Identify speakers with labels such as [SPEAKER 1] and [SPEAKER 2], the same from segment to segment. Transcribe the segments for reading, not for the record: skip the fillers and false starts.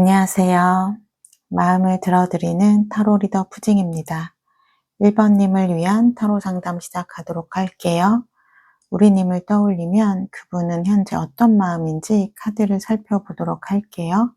[SPEAKER 1] 안녕하세요. 마음을 들어드리는 타로 리더 푸징입니다. 1번님을 위한 타로 상담 시작하도록 할게요. 우리님을 떠올리면 그분은 현재 어떤 마음인지 카드를 살펴보도록 할게요.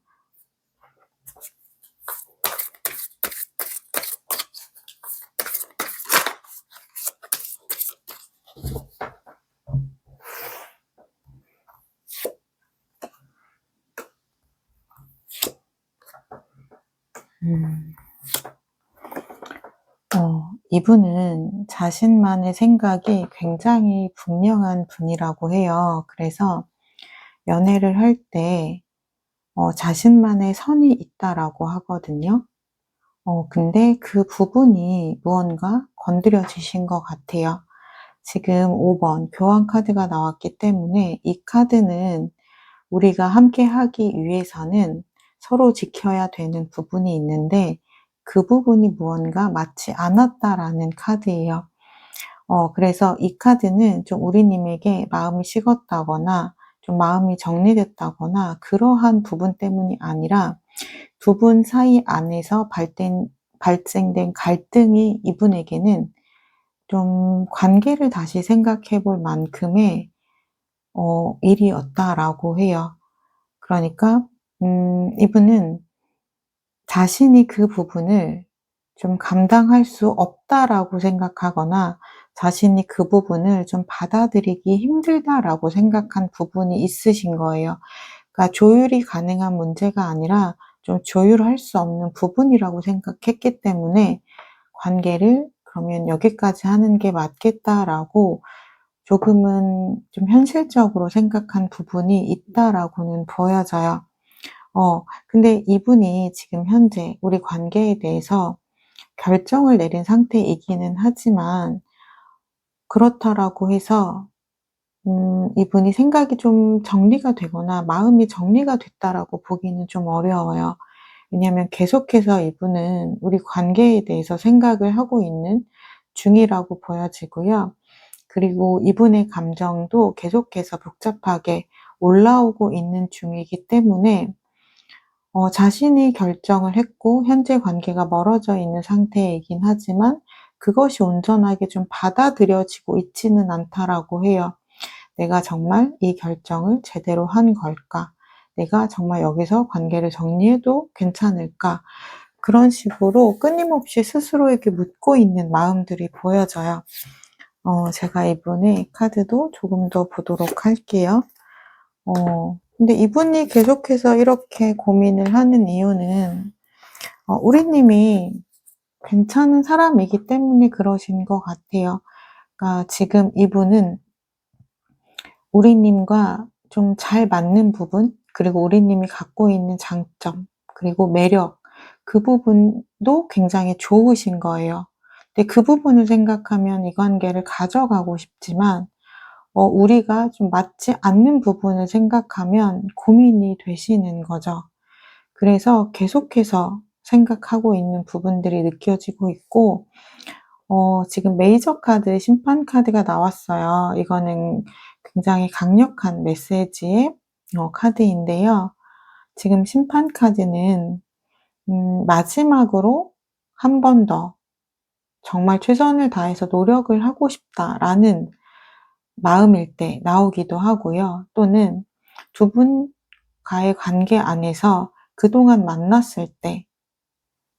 [SPEAKER 1] 이분은 자신만의 생각이 굉장히 분명한 분이라고 해요. 그래서 연애를 할 때 자신만의 선이 있다라고 하거든요. 근데 그 부분이 무언가 건드려지신 것 같아요. 지금 5번 교환 카드가 나왔기 때문에 이 카드는 우리가 함께 하기 위해서는 서로 지켜야 되는 부분이 있는데 그 부분이 무언가 맞지 않았다라는 카드예요. 그래서 이 카드는 좀 우리님에게 마음이 식었다거나 좀 마음이 정리됐다거나 그러한 부분 때문이 아니라 두 분 사이 안에서 발생된 갈등이 이분에게는 좀 관계를 다시 생각해 볼 만큼의 일이었다라고 해요. 그러니까 이분은 자신이 그 부분을 좀 감당할 수 없다라고 생각하거나 자신이 그 부분을 좀 받아들이기 힘들다라고 생각한 부분이 있으신 거예요. 그러니까 조율이 가능한 문제가 아니라 좀 조율할 수 없는 부분이라고 생각했기 때문에 관계를 그러면 여기까지 하는 게 맞겠다라고 조금은 좀 현실적으로 생각한 부분이 있다라고는 보여져요. 근데 이분이 지금 현재 우리 관계에 대해서 결정을 내린 상태이기는 하지만 그렇다라고 해서 이분이 생각이 좀 정리가 되거나 마음이 정리가 됐다라고 보기는 좀 어려워요. 왜냐하면 계속해서 이분은 우리 관계에 대해서 생각을 하고 있는 중이라고 보여지고요. 그리고 이분의 감정도 계속해서 복잡하게 올라오고 있는 중이기 때문에 자신이 결정을 했고 현재 관계가 멀어져 있는 상태이긴 하지만 그것이 온전하게 좀 받아들여지고 있지는 않다라고 해요. 내가 정말 이 결정을 제대로 한 걸까? 내가 정말 여기서 관계를 정리해도 괜찮을까? 그런 식으로 끊임없이 스스로에게 묻고 있는 마음들이 보여져요. 제가 이분의 카드도 조금 더 보도록 할게요. 근데 이분이 계속해서 이렇게 고민을 하는 이유는 우리님이 괜찮은 사람이기 때문에 그러신 것 같아요. 그러니까 지금 이분은 우리님과 좀 잘 맞는 부분, 그리고 우리님이 갖고 있는 장점, 그리고 매력, 그 부분도 굉장히 좋으신 거예요. 근데 그 부분을 생각하면 이 관계를 가져가고 싶지만 우리가 좀 맞지 않는 부분을 생각하면 고민이 되시는 거죠. 그래서 계속해서 생각하고 있는 부분들이 느껴지고 있고 지금 메이저 카드, 심판 카드가 나왔어요. 이거는 굉장히 강력한 메시지의 카드인데요. 지금 심판 카드는 마지막으로 한 번 더 정말 최선을 다해서 노력을 하고 싶다라는 마음일 때 나오기도 하고요. 또는 두 분과의 관계 안에서 그동안 만났을 때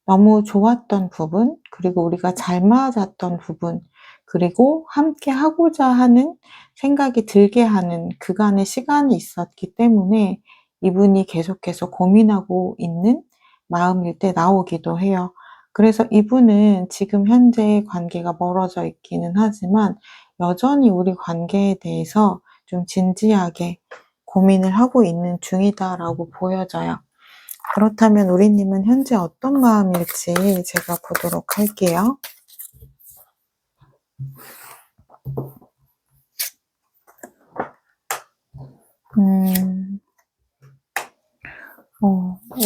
[SPEAKER 1] 너무 좋았던 부분, 그리고 우리가 잘 맞았던 부분, 그리고 함께 하고자 하는 생각이 들게 하는 그간의 시간이 있었기 때문에 이분이 계속해서 고민하고 있는 마음일 때 나오기도 해요. 그래서 이분은 지금 현재 관계가 멀어져 있기는 하지만 여전히 우리 관계에 대해서 좀 진지하게 고민을 하고 있는 중이다라고 보여져요. 그렇다면 우리님은 현재 어떤 마음일지 제가 보도록 할게요.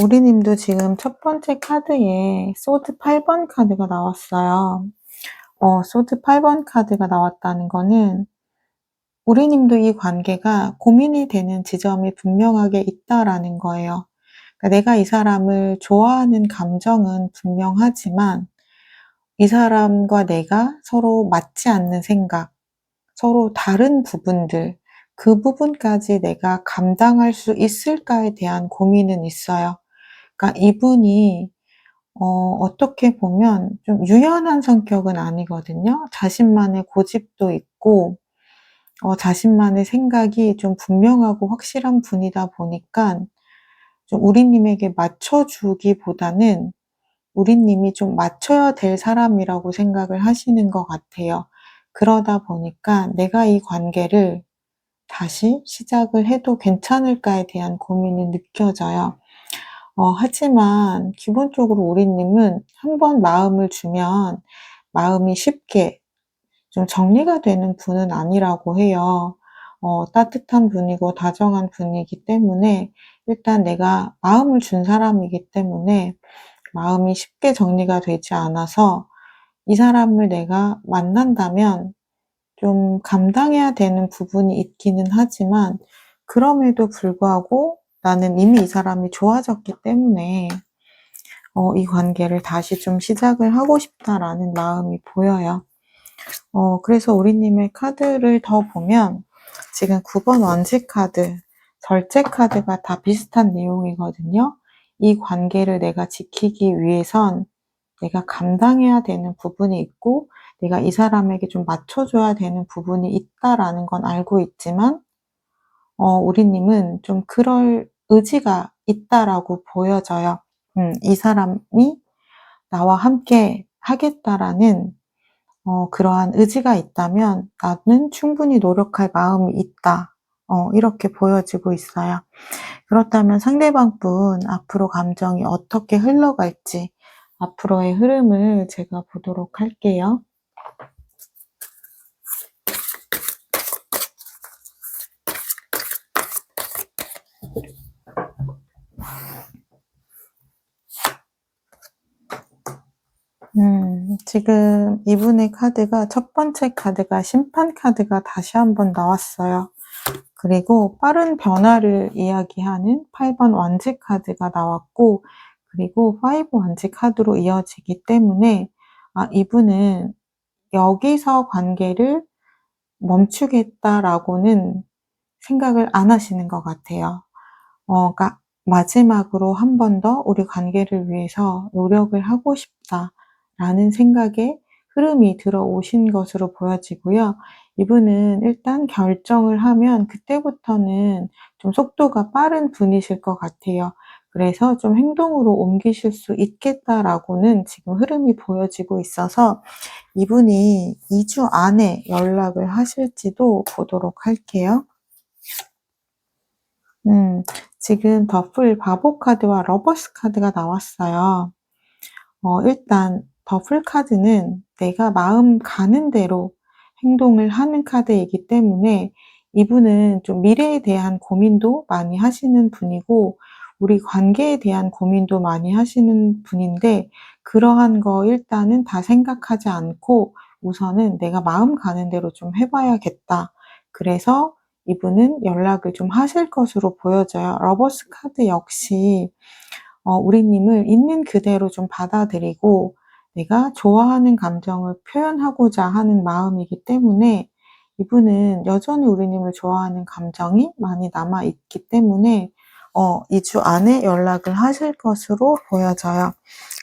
[SPEAKER 1] 우리님도 지금 첫 번째 카드에 소드 8번 카드가 나왔어요. 소드 8번 카드가 나왔다는 거는 우리님도 이 관계가 고민이 되는 지점이 분명하게 있다라는 거예요. 그러니까 내가 이 사람을 좋아하는 감정은 분명하지만 이 사람과 내가 서로 맞지 않는 생각, 서로 다른 부분들, 그 부분까지 내가 감당할 수 있을까에 대한 고민은 있어요. 그러니까 이분이 어떻게 보면 좀 유연한 성격은 아니거든요. 자신만의 고집도 있고 자신만의 생각이 좀 분명하고 확실한 분이다 보니까 좀 우리님에게 맞춰주기보다는 우리님이 좀 맞춰야 될 사람이라고 생각을 하시는 것 같아요. 그러다 보니까 내가 이 관계를 다시 시작을 해도 괜찮을까에 대한 고민이 느껴져요. 하지만 기본적으로 우리님은 한 번 마음을 주면 마음이 쉽게 좀 정리가 되는 분은 아니라고 해요. 따뜻한 분이고 다정한 분이기 때문에 일단 내가 마음을 준 사람이기 때문에 마음이 쉽게 정리가 되지 않아서 이 사람을 내가 만난다면 좀 감당해야 되는 부분이 있기는 하지만 그럼에도 불구하고 나는 이미 이 사람이 좋아졌기 때문에 이 관계를 다시 좀 시작을 하고 싶다라는 마음이 보여요. 그래서 우리님의 카드를 더 보면 지금 9번 원지 카드, 절제 카드가 다 비슷한 내용이거든요. 이 관계를 내가 지키기 위해선 내가 감당해야 되는 부분이 있고 내가 이 사람에게 좀 맞춰줘야 되는 부분이 있다라는 건 알고 있지만 우리님은 좀 그럴 의지가 있다라고 보여져요. 이 사람이 나와 함께 하겠다라는 그러한 의지가 있다면 나는 충분히 노력할 마음이 있다. 이렇게 보여지고 있어요. 그렇다면 상대방 분 앞으로 감정이 어떻게 흘러갈지 앞으로의 흐름을 제가 보도록 할게요. 지금 이분의 카드가 첫 번째 카드가 심판 카드가 다시 한번 나왔어요. 그리고 빠른 변화를 이야기하는 8번 원지 카드가 나왔고 그리고 5 원지 카드로 이어지기 때문에 이분은 여기서 관계를 멈추겠다라고는 생각을 안 하시는 것 같아요. 그러니까 마지막으로 한 번 더 우리 관계를 위해서 노력을 하고 싶다라는 생각에 흐름이 들어오신 것으로 보여지고요. 이분은 일단 결정을 하면 그때부터는 좀 속도가 빠른 분이실 것 같아요. 그래서 좀 행동으로 옮기실 수 있겠다라고는 지금 흐름이 보여지고 있어서 이분이 2주 안에 연락을 하실지도 보도록 할게요. 지금 더풀 바보 카드와 러버스 카드가 나왔어요. 일단 더풀 카드는 내가 마음 가는 대로 행동을 하는 카드이기 때문에 이분은 좀 미래에 대한 고민도 많이 하시는 분이고 우리 관계에 대한 고민도 많이 하시는 분인데 그러한 거 일단은 다 생각하지 않고 우선은 내가 마음 가는 대로 좀 해봐야겠다. 그래서 이분은 연락을 좀 하실 것으로 보여져요. 러버스 카드 역시 우리님을 있는 그대로 좀 받아들이고 내가 좋아하는 감정을 표현하고자 하는 마음이기 때문에 이분은 여전히 우리님을 좋아하는 감정이 많이 남아있기 때문에 2주 안에 연락을 하실 것으로 보여져요.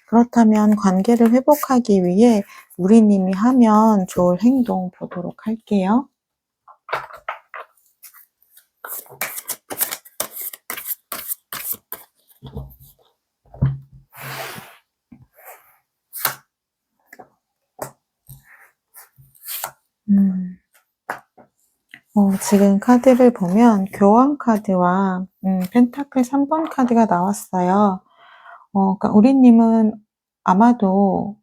[SPEAKER 1] 그렇다면 관계를 회복하기 위해 우리님이 하면 좋을 행동 보도록 할게요. 지금 카드를 보면 교황 카드와 펜타클 3번 카드가 나왔어요. 그러니까 우리님은 아마도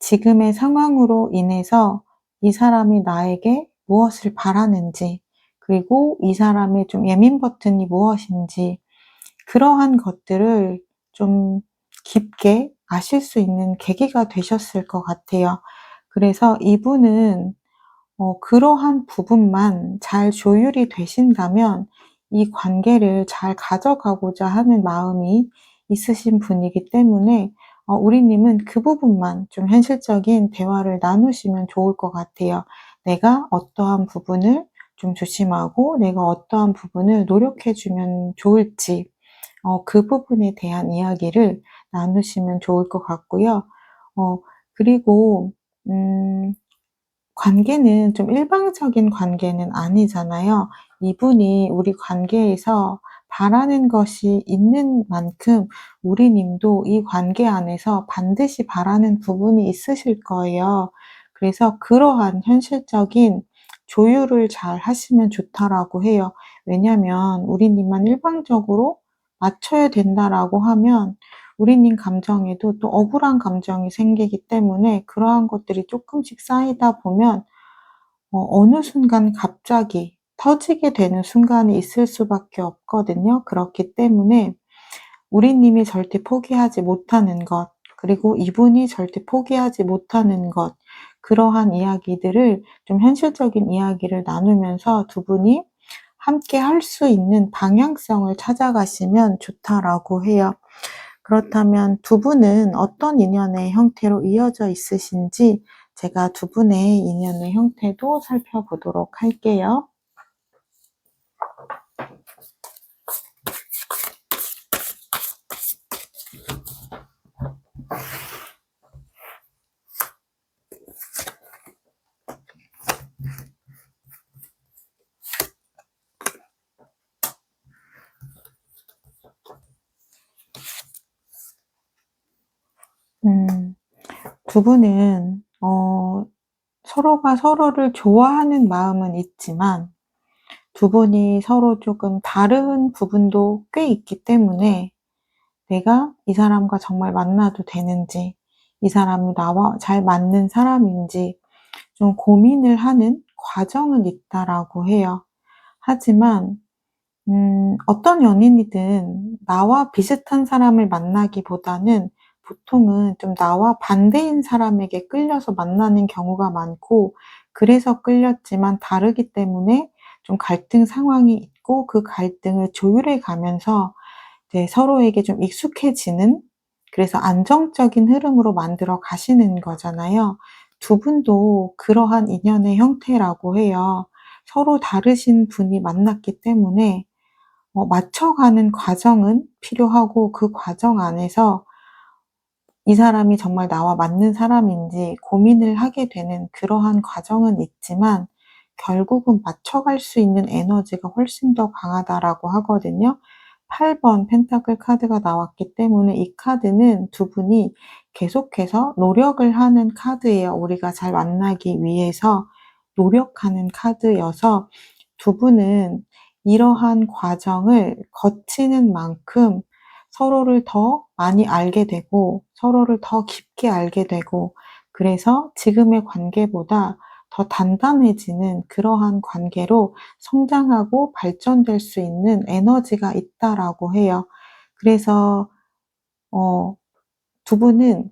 [SPEAKER 1] 지금의 상황으로 인해서 이 사람이 나에게 무엇을 바라는지 그리고 이 사람의 좀 예민 버튼이 무엇인지 그러한 것들을 좀 깊게 아실 수 있는 계기가 되셨을 것 같아요. 그래서 이분은 그러한 부분만 잘 조율이 되신다면 이 관계를 잘 가져가고자 하는 마음이 있으신 분이기 때문에 우리님은 그 부분만 좀 현실적인 대화를 나누시면 좋을 것 같아요. 내가 어떠한 부분을 좀 조심하고 내가 어떠한 부분을 노력해주면 좋을지 그 부분에 대한 이야기를 나누시면 좋을 것 같고요. 그리고 관계는 좀 일방적인 관계는 아니잖아요. 이분이 우리 관계에서 바라는 것이 있는 만큼 우리님도 이 관계 안에서 반드시 바라는 부분이 있으실 거예요. 그래서 그러한 현실적인 조율을 잘 하시면 좋다라고 해요. 왜냐면 우리님만 일방적으로 맞춰야 된다라고 하면 우리님 감정에도 또 억울한 감정이 생기기 때문에 그러한 것들이 조금씩 쌓이다 보면 어느 순간 갑자기 터지게 되는 순간이 있을 수밖에 없거든요. 그렇기 때문에 우리님이 절대 포기하지 못하는 것, 그리고 이분이 절대 포기하지 못하는 것, 그러한 이야기들을 좀 현실적인 이야기를 나누면서 두 분이 함께 할 수 있는 방향성을 찾아가시면 좋다라고 해요. 그렇다면 두 분은 어떤 인연의 형태로 이어져 있으신지 제가 두 분의 인연의 형태도 살펴보도록 할게요. 두 분은 서로가 서로를 좋아하는 마음은 있지만 두 분이 서로 조금 다른 부분도 꽤 있기 때문에 내가 이 사람과 정말 만나도 되는지, 이 사람이 나와 잘 맞는 사람인지 좀 고민을 하는 과정은 있다라고 해요. 하지만 어떤 연인이든 나와 비슷한 사람을 만나기보다는 보통은 좀 나와 반대인 사람에게 끌려서 만나는 경우가 많고, 그래서 끌렸지만 다르기 때문에 좀 갈등 상황이 있고 그 갈등을 조율해 가면서 이제 서로에게 좀 익숙해지는, 그래서 안정적인 흐름으로 만들어 가시는 거잖아요. 두 분도 그러한 인연의 형태라고 해요. 서로 다르신 분이 만났기 때문에 맞춰가는 과정은 필요하고 그 과정 안에서 이 사람이 정말 나와 맞는 사람인지 고민을 하게 되는 그러한 과정은 있지만 결국은 맞춰갈 수 있는 에너지가 훨씬 더 강하다라고 하거든요. 8번 펜타클 카드가 나왔기 때문에 이 카드는 두 분이 계속해서 노력을 하는 카드예요. 우리가 잘 만나기 위해서 노력하는 카드여서 두 분은 이러한 과정을 거치는 만큼 서로를 더 많이 알게 되고 서로를 더 깊게 알게 되고, 그래서 지금의 관계보다 더 단단해지는 그러한 관계로 성장하고 발전될 수 있는 에너지가 있다라고 해요. 그래서 두 분은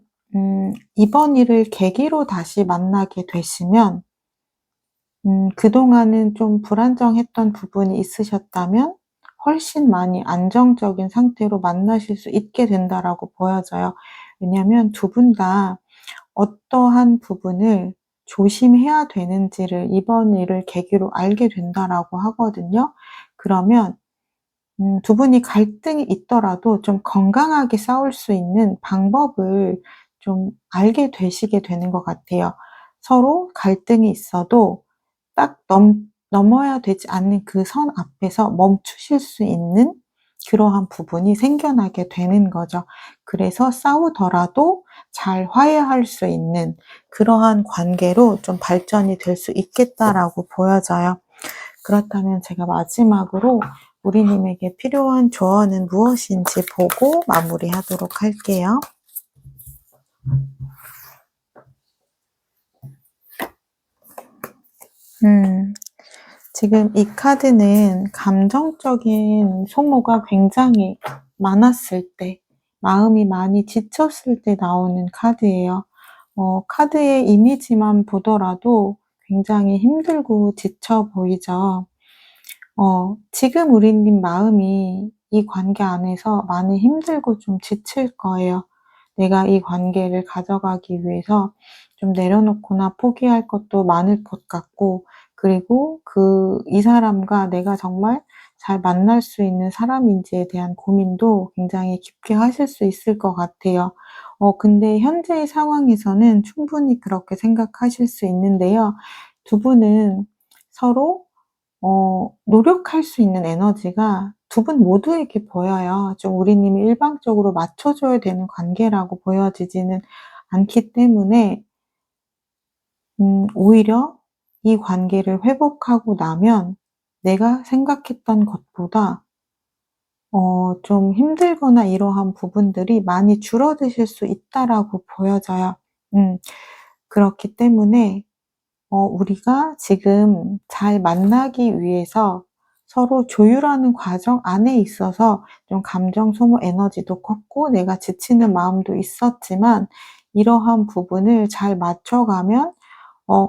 [SPEAKER 1] 이번 일을 계기로 다시 만나게 되시면 그동안은 좀 불안정했던 부분이 있으셨다면 훨씬 많이 안정적인 상태로 만나실 수 있게 된다라고 보여져요. 왜냐하면 두 분 다 어떠한 부분을 조심해야 되는지를 이번 일을 계기로 알게 된다라고 하거든요. 그러면 두 분이 갈등이 있더라도 좀 건강하게 싸울 수 있는 방법을 좀 알게 되시게 되는 것 같아요. 서로 갈등이 있어도 딱 넘어야 되지 않는 그 선 앞에서 멈추실 수 있는 그러한 부분이 생겨나게 되는 거죠. 그래서 싸우더라도 잘 화해할 수 있는 그러한 관계로 좀 발전이 될 수 있겠다라고 보여져요. 그렇다면 제가 마지막으로 우리님에게 필요한 조언은 무엇인지 보고 마무리하도록 할게요. 지금 이 카드는 감정적인 소모가 굉장히 많았을 때, 마음이 많이 지쳤을 때 나오는 카드예요. 카드의 이미지만 보더라도 굉장히 힘들고 지쳐 보이죠. 지금 우리님 마음이 이 관계 안에서 많이 힘들고 좀 지칠 거예요. 내가 이 관계를 가져가기 위해서 좀 내려놓거나 포기할 것도 많을 것 같고, 그리고 이 사람과 내가 정말 잘 만날 수 있는 사람인지에 대한 고민도 굉장히 깊게 하실 수 있을 것 같아요. 근데 현재의 상황에서는 충분히 그렇게 생각하실 수 있는데요. 두 분은 서로 노력할 수 있는 에너지가 두 분 모두에게 보여요. 좀 우리님이 일방적으로 맞춰줘야 되는 관계라고 보여지지는 않기 때문에 오히려 이 관계를 회복하고 나면 내가 생각했던 것보다 좀 힘들거나 이러한 부분들이 많이 줄어드실 수 있다라고 보여져요. 음 그렇기 때문에 우리가 지금 잘 만나기 위해서 서로 조율하는 과정 안에 있어서 좀 감정 소모 에너지도 컸고 내가 지치는 마음도 있었지만, 이러한 부분을 잘 맞춰가면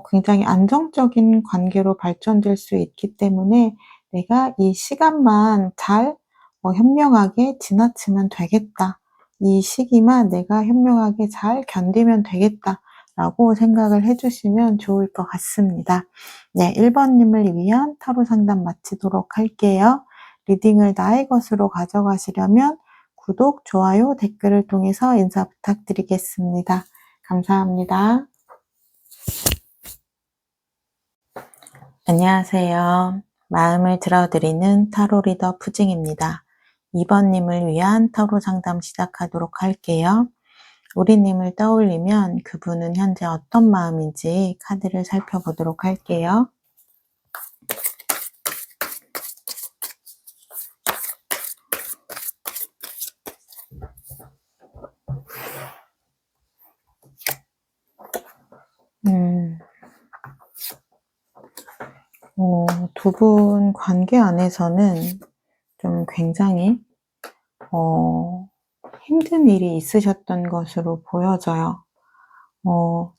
[SPEAKER 1] 굉장히 안정적인 관계로 발전될 수 있기 때문에 '내가 이 시간만 잘 현명하게 지나치면 되겠다. 이 시기만 내가 현명하게 잘 견디면 되겠다.'라고 생각을 해 주시면 좋을 것 같습니다. 네, 1 번님을 위한 타로 상담 마치도록 할게요. 리딩을 나의 것으로 가져가시려면 구독, 좋아요, 댓글을 통해서 인사 부탁드리겠습니다. 감사합니다. 안녕하세요. 마음을 들어드리는 타로 리더 푸징입니다. 2번님을 위한 타로 상담 시작하도록 할게요. 우리님을 떠올리면 그분은 현재 어떤 마음인지 카드를 살펴보도록 할게요. 두 분 관계 안에서는 좀 굉장히 힘든 일이 있으셨던 것으로 보여져요.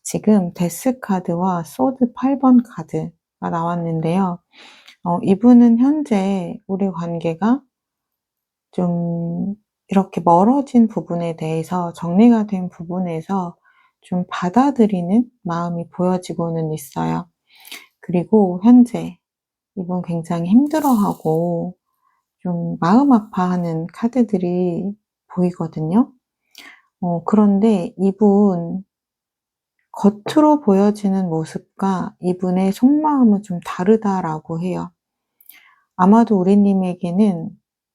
[SPEAKER 1] 지금 데스 카드와 소드 8번 카드가 나왔는데요. 이분은 현재 우리 관계가 좀 이렇게 멀어진 부분에 대해서, 정리가 된 부분에서 좀 받아들이는 마음이 보여지고는 있어요. 그리고 현재 이분 굉장히 힘들어하고 좀 마음 아파하는 카드들이 보이거든요. 그런데 이분 겉으로 보여지는 모습과 이분의 속마음은 좀 다르다라고 해요. 아마도 우리님에게는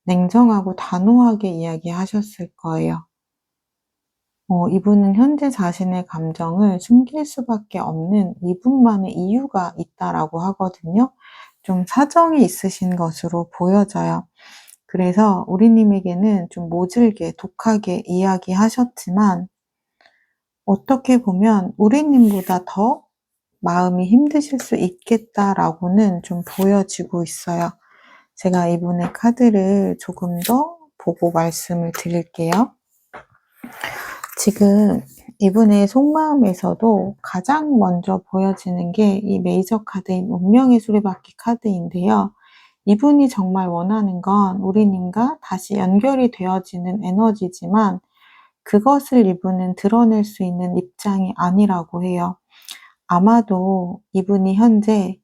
[SPEAKER 1] 냉정하고 단호하게 이야기하셨을 거예요. 이분은 현재 자신의 감정을 숨길 수밖에 없는 이분만의 이유가 있다라고 하거든요. 좀 사정이 있으신 것으로 보여져요. 그래서 우리님에게는 좀 모질게 독하게 이야기하셨지만, 어떻게 보면 우리님보다 더 마음이 힘드실 수 있겠다라고는 좀 보여지고 있어요. 제가 이분의 카드를 조금 더 보고 말씀을 드릴게요. 지금 이분의 속마음에서도 가장 먼저 보여지는 게 이 메이저 카드인 운명의 수레바퀴 카드인데요. 이분이 정말 원하는 건 우리님과 다시 연결이 되어지는 에너지지만, 그것을 이분은 드러낼 수 있는 입장이 아니라고 해요. 아마도 이분이 현재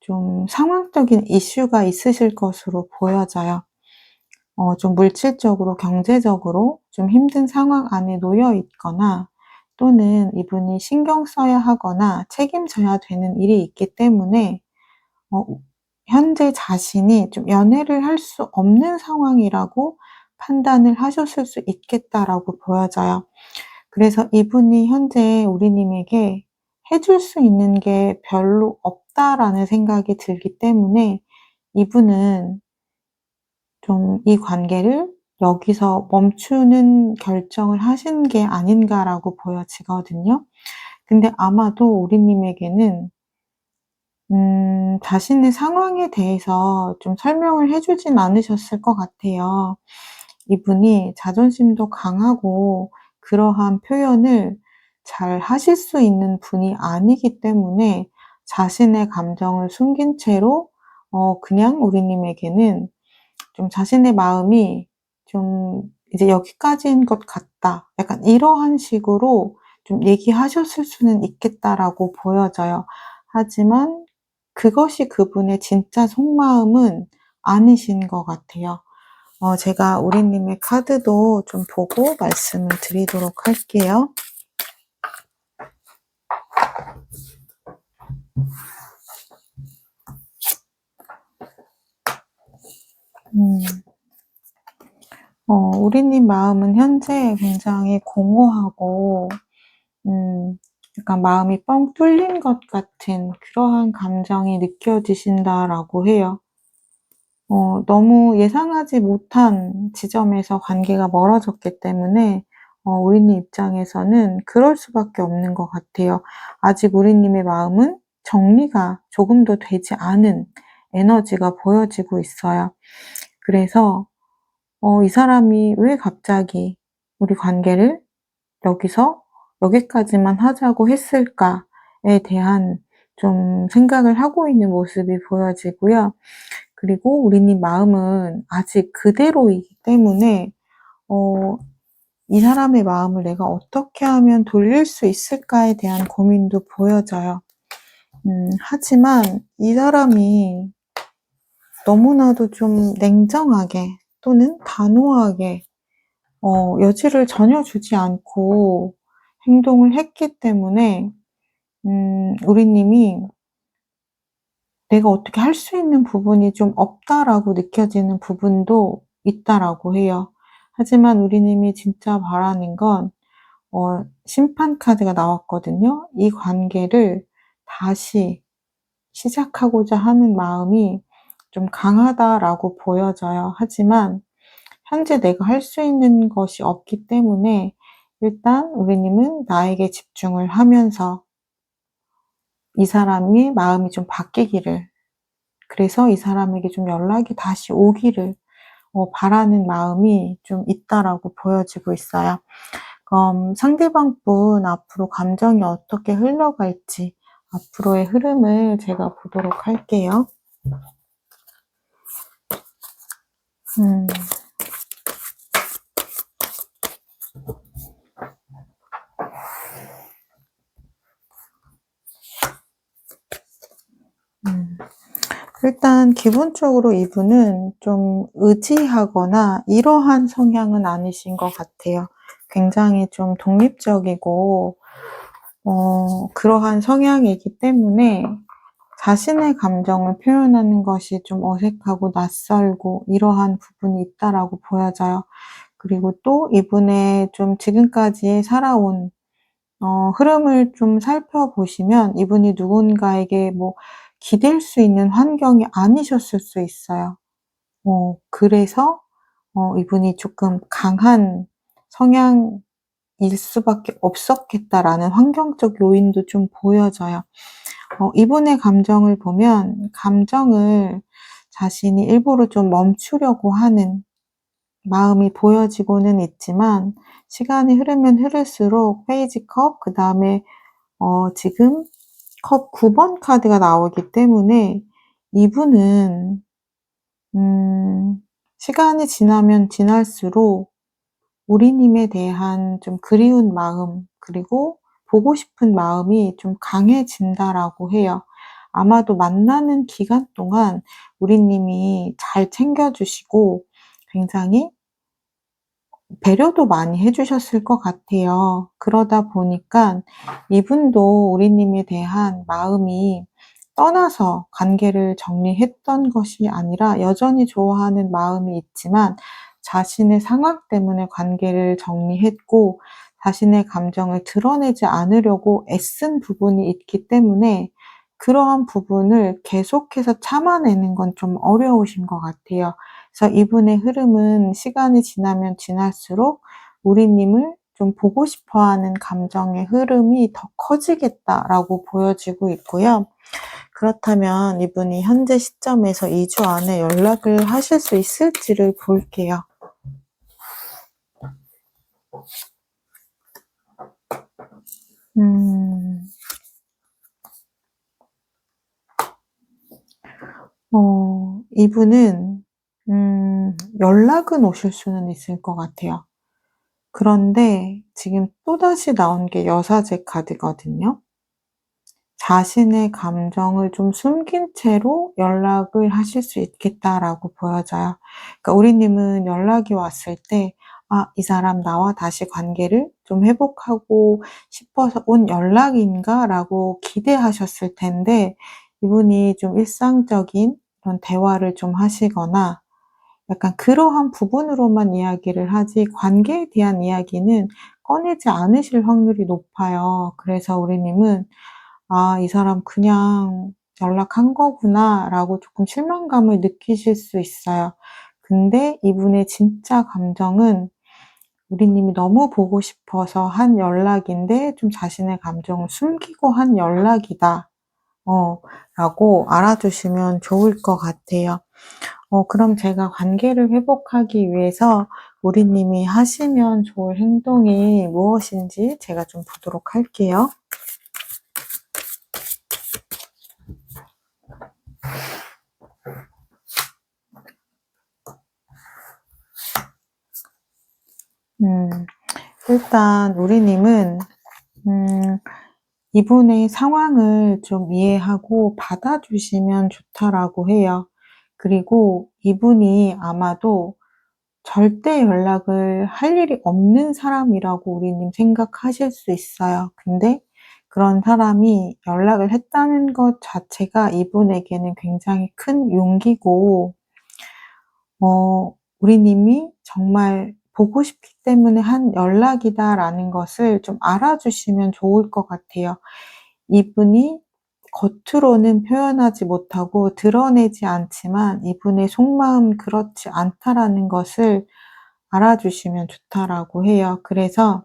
[SPEAKER 1] 좀 상황적인 이슈가 있으실 것으로 보여져요. 좀 물질적으로, 경제적으로 좀 힘든 상황 안에 놓여 있거나, 또는 이분이 신경 써야 하거나 책임져야 되는 일이 있기 때문에 어 현재 자신이 좀 연애를 할 수 없는 상황이라고 판단을 하셨을 수 있겠다라고 보여져요. 그래서 이분이 현재 우리님에게 해줄 수 있는 게 별로 없다라는 생각이 들기 때문에 이분은 좀 이 관계를 여기서 멈추는 결정을 하신 게 아닌가라고 보여지거든요. 근데 아마도 우리님에게는 자신의 상황에 대해서 좀 설명을 해 주진 않으셨을 것 같아요. 이분이 자존심도 강하고 그러한 표현을 잘 하실 수 있는 분이 아니기 때문에 자신의 감정을 숨긴 채로 그냥 우리님에게는 좀 자신의 마음이 좀 이제 여기까지인 것 같다. 약간 이러한 식으로 좀 얘기하셨을 수는 있겠다라고 보여져요. 하지만 그것이 그분의 진짜 속마음은 아니신 것 같아요. 제가 우리님의 카드도 좀 보고 말씀을 드리도록 할게요. 우리님 마음은 현재 굉장히 공허하고, 약간 마음이 뻥 뚫린 것 같은 그러한 감정이 느껴지신다라고 해요. 너무 예상하지 못한 지점에서 관계가 멀어졌기 때문에, 우리님 입장에서는 그럴 수밖에 없는 것 같아요. 아직 우리님의 마음은 정리가 조금도 되지 않은 에너지가 보여지고 있어요. 그래서, 이 사람이 왜 갑자기 우리 관계를 여기서 여기까지만 하자고 했을까에 대한 좀 생각을 하고 있는 모습이 보여지고요. 그리고 우리님 마음은 아직 그대로이기 때문에 어, 이 사람의 마음을 내가 어떻게 하면 돌릴 수 있을까에 대한 고민도 보여져요. 하지만 이 사람이 너무나도 좀 냉정하게 또는 단호하게 여지를 전혀 주지 않고 행동을 했기 때문에 우리님이 내가 어떻게 할 수 있는 부분이 좀 없다라고 느껴지는 부분도 있다라고 해요. 하지만 우리님이 진짜 바라는 건 심판 카드가 나왔거든요. 이 관계를 다시 시작하고자 하는 마음이 좀 강하다라고 보여져요. 하지만 현재 내가 할 수 있는 것이 없기 때문에 일단 우리님은 나에게 집중을 하면서 이 사람의 마음이 좀 바뀌기를, 그래서 이 사람에게 좀 연락이 다시 오기를 바라는 마음이 좀 있다라고 보여지고 있어요. 그럼 상대방 분 앞으로 감정이 어떻게 흘러갈지 앞으로의 흐름을 제가 보도록 할게요. 음, 일단 기본적으로 이분은 좀 의지하거나 이러한 성향은 아니신 것 같아요. 굉장히 좀 독립적이고 그러한 성향이기 때문에 자신의 감정을 표현하는 것이 좀 어색하고 낯설고 이러한 부분이 있다라고 보여져요. 그리고 또 이분의 좀 지금까지 살아온 흐름을 좀 살펴보시면 이분이 누군가에게 뭐 기댈 수 있는 환경이 아니셨을 수 있어요. 그래서 이분이 조금 강한 성향일 수밖에 없었겠다라는 환경적 요인도 좀 보여져요. 이분의 감정을 보면 감정을 자신이 일부러 좀 멈추려고 하는 마음이 보여지고는 있지만 시간이 흐르면 흐를수록 페이지 컵, 그 다음에 지금 컵 9번 카드가 나오기 때문에 이분은 시간이 지나면 지날수록 우리님에 대한 좀 그리운 마음, 그리고 보고 싶은 마음이 좀 강해진다라고 해요. 아마도 만나는 기간 동안 우리님이 잘 챙겨주시고 굉장히 배려도 많이 해주셨을 것 같아요. 그러다 보니까 이분도 우리님에 대한 마음이 떠나서 관계를 정리했던 것이 아니라 여전히 좋아하는 마음이 있지만 자신의 상황 때문에 관계를 정리했고 자신의 감정을 드러내지 않으려고 애쓴 부분이 있기 때문에 그러한 부분을 계속해서 참아내는 건 좀 어려우신 것 같아요. 그래서 이분의 흐름은 시간이 지나면 지날수록 우리님을 좀 보고 싶어하는 감정의 흐름이 더 커지겠다라고 보여지고 있고요. 그렇다면 이분이 현재 시점에서 2주 안에 연락을 하실 수 있을지를 볼게요. 이분은 연락은 오실 수는 있을 것 같아요. 그런데 지금 또다시 나온 게 여사제 카드거든요. 자신의 감정을 좀 숨긴 채로 연락을 하실 수 있겠다라고 보여져요. 그러니까 우리님은 연락이 왔을 때 '아, 이 사람 나와 다시 관계를 좀 회복하고 싶어서 온 연락인가?'라고 기대하셨을 텐데, 이분이 좀 일상적인 그런 대화를 좀 하시거나 약간 그러한 부분으로만 이야기를 하지 관계에 대한 이야기는 꺼내지 않으실 확률이 높아요. 그래서 우리님은 '아, 이 사람 그냥 연락한 거구나.'라고 조금 실망감을 느끼실 수 있어요. 근데 이분의 진짜 감정은 우리님이 너무 보고 싶어서 한 연락인데 좀 자신의 감정을 숨기고 한 연락이다. 라고 알아두시면 좋을 것 같아요. 그럼 제가 관계를 회복하기 위해서 우리님이 하시면 좋을 행동이 무엇인지 제가 좀 보도록 할게요. 일단 우리님은 이분의 상황을 좀 이해하고 받아주시면 좋다라고 해요. 그리고 이분이 아마도 절대 연락을 할 일이 없는 사람이라고 우리님 생각하실 수 있어요. 근데 그런 사람이 연락을 했다는 것 자체가 이분에게는 굉장히 큰 용기고, 우리님이 정말 보고 싶기 때문에 한 연락이다라는 것을 좀 알아주시면 좋을 것 같아요. 이분이 겉으로는 표현하지 못하고 드러내지 않지만 이분의 속마음 그렇지 않다라는 것을 알아주시면 좋다라고 해요. 그래서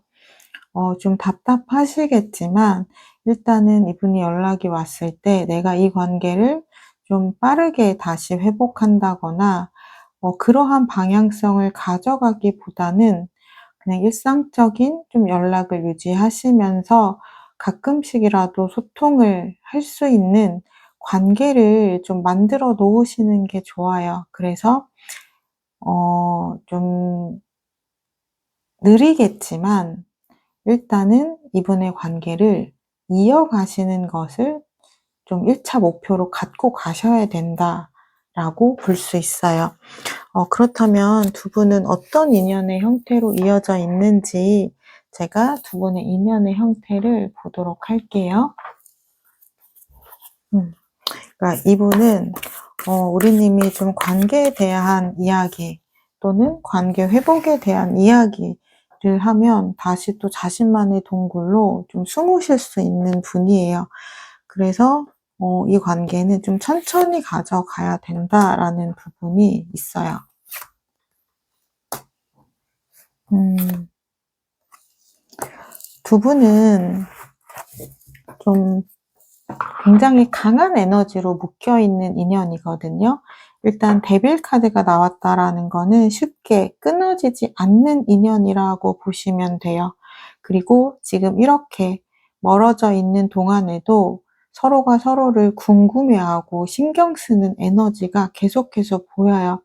[SPEAKER 1] 좀 답답하시겠지만 일단은 이분이 연락이 왔을 때 내가 이 관계를 좀 빠르게 다시 회복한다거나 그러한 방향성을 가져가기보다는 그냥 일상적인 좀 연락을 유지하시면서 가끔씩이라도 소통을 할 수 있는 관계를 좀 만들어 놓으시는 게 좋아요. 그래서 좀 느리겠지만 일단은 이분의 관계를 이어가시는 것을 좀 1차 목표로 갖고 가셔야 된다라고 볼 수 있어요. 그렇다면 두 분은 어떤 인연의 형태로 이어져 있는지 제가 두 분의 인연의 형태를 보도록 할게요. 그러니까 이분은 우리님이 좀 관계에 대한 이야기 또는 관계 회복에 대한 이야기를 하면 다시 또 자신만의 동굴로 좀 숨으실 수 있는 분이에요. 그래서 이 관계는 좀 천천히 가져가야 된다라는 부분이 있어요. 두 분은 좀 굉장히 강한 에너지로 묶여있는 인연이거든요. 일단 데빌 카드가 나왔다라는 거는 쉽게 끊어지지 않는 인연이라고 보시면 돼요. 그리고 지금 이렇게 멀어져 있는 동안에도 서로가 서로를 궁금해하고 신경 쓰는 에너지가 계속해서 보여요.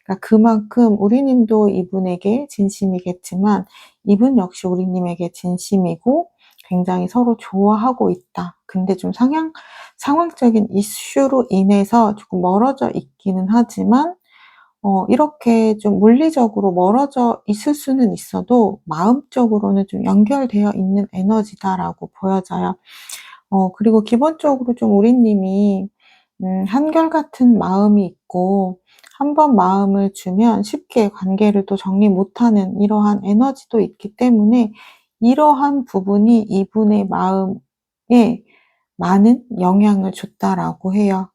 [SPEAKER 1] 그러니까 그만큼 우리님도 이분에게 진심이겠지만 이분 역시 우리님에게 진심이고 굉장히 서로 좋아하고 있다. 근데 좀 상황적인 이슈로 인해서 조금 멀어져 있기는 하지만 이렇게 좀 물리적으로 멀어져 있을 수는 있어도 마음적으로는 좀 연결되어 있는 에너지다라고 보여져요. 그리고 기본적으로 좀 우리님이 한결같은 마음이 있고 한 번 마음을 주면 쉽게 관계를 또 정리 못하는 이러한 에너지도 있기 때문에 이러한 부분이 이분의 마음에 많은 영향을 줬다라고 해요.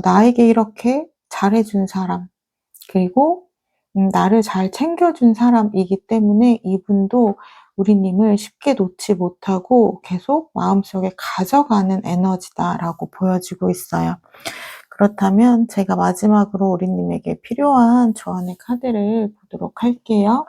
[SPEAKER 1] 나에게 이렇게 잘해준 사람, 그리고 나를 잘 챙겨준 사람이기 때문에 이분도 우리님을 쉽게 놓지 못하고 계속 마음속에 가져가는 에너지다라고 보여지고 있어요. 그렇다면 제가 마지막으로 우리님에게 필요한 조언의 카드를 보도록 할게요.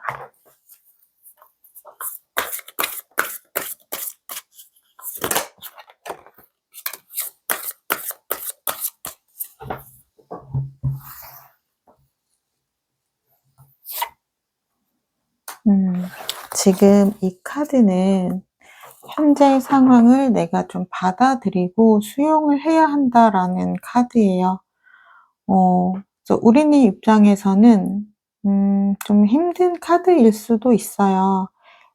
[SPEAKER 1] 지금 이 카드는 현재 상황을 내가 좀 받아들이고 수용을 해야 한다라는 카드예요. 그래서 우리님 입장에서는 좀 힘든 카드일 수도 있어요.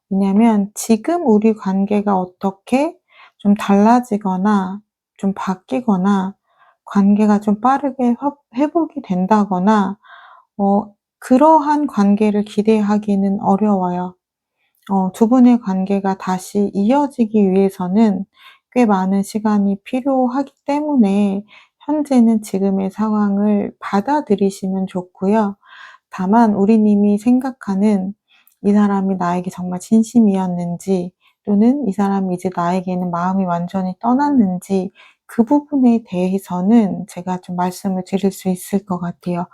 [SPEAKER 1] 왜냐면 지금 우리 관계가 어떻게 좀 달라지거나 좀 바뀌거나 관계가 좀 빠르게 회복이 된다거나 그러한 관계를 기대하기는 어려워요. 두 분의 관계가 다시 이어지기 위해서는 꽤 많은 시간이 필요하기 때문에 현재는 지금의 상황을 받아들이시면 좋고요. 다만 우리님이 생각하는 이 사람이 나에게 정말 진심이었는지 또는 이 사람이 이제 나에게는 마음이 완전히 떠났는지 그 부분에 대해서는 제가 좀 말씀을 드릴 수 있을 것 같아요.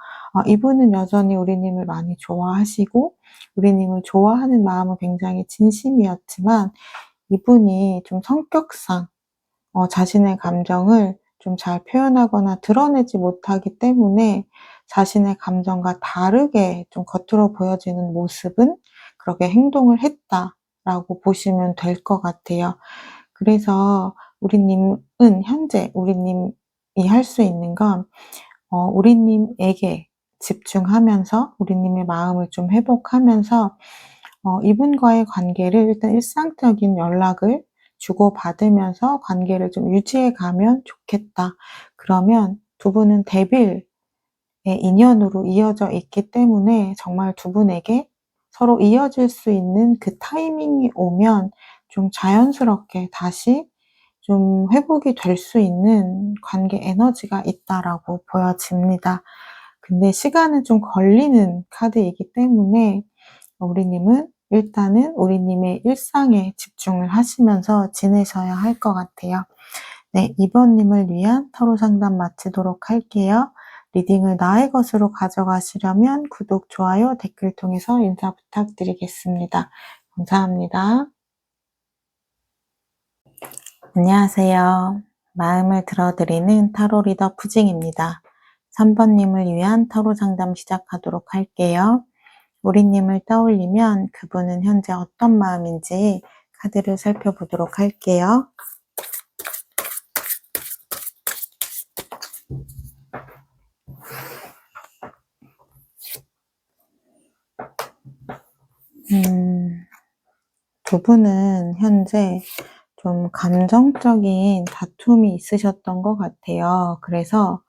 [SPEAKER 1] 이분은 여전히 우리님을 많이 좋아하시고 우리님을 좋아하는 마음은 굉장히 진심이었지만 이분이 좀 성격상 자신의 감정을 좀 잘 표현하거나 드러내지 못하기 때문에 자신의 감정과 다르게 좀 겉으로 보여지는 모습은 그렇게 행동을 했다라고 보시면 될 것 같아요. 그래서 우리님은 현재 우리님이 할 수 있는 건 우리님에게 집중하면서 우리님의 마음을 좀 회복하면서 이분과의 관계를 일단 일상적인 연락을 주고받으면서 관계를 좀 유지해 가면 좋겠다. 그러면 두 분은 데빌의 인연으로 이어져 있기 때문에 정말 두 분에게 서로 이어질 수 있는 그 타이밍이 오면 좀 자연스럽게 다시 좀 회복이 될 수 있는 관계 에너지가 있다라고 보여집니다. 근데 시간은 좀 걸리는 카드이기 때문에 우리님은 일단은 우리님의 일상에 집중을 하시면서 지내셔야 할 것 같아요. 네, 2번님을 위한 타로 상담 마치도록 할게요. 리딩을 나의 것으로 가져가시려면 구독, 좋아요, 댓글 통해서 인사 부탁드리겠습니다. 감사합니다. 안녕하세요. 마음을 들어드리는 타로 리더 푸징입니다. 3번님을 위한 타로 상담 시작하도록 할게요. 우리님을 떠올리면 그분은 현재 어떤 마음인지 카드를 살펴보도록 할게요. 두 분은 현재 좀 감정적인 다툼이 있으셨던 것 같아요. 그래서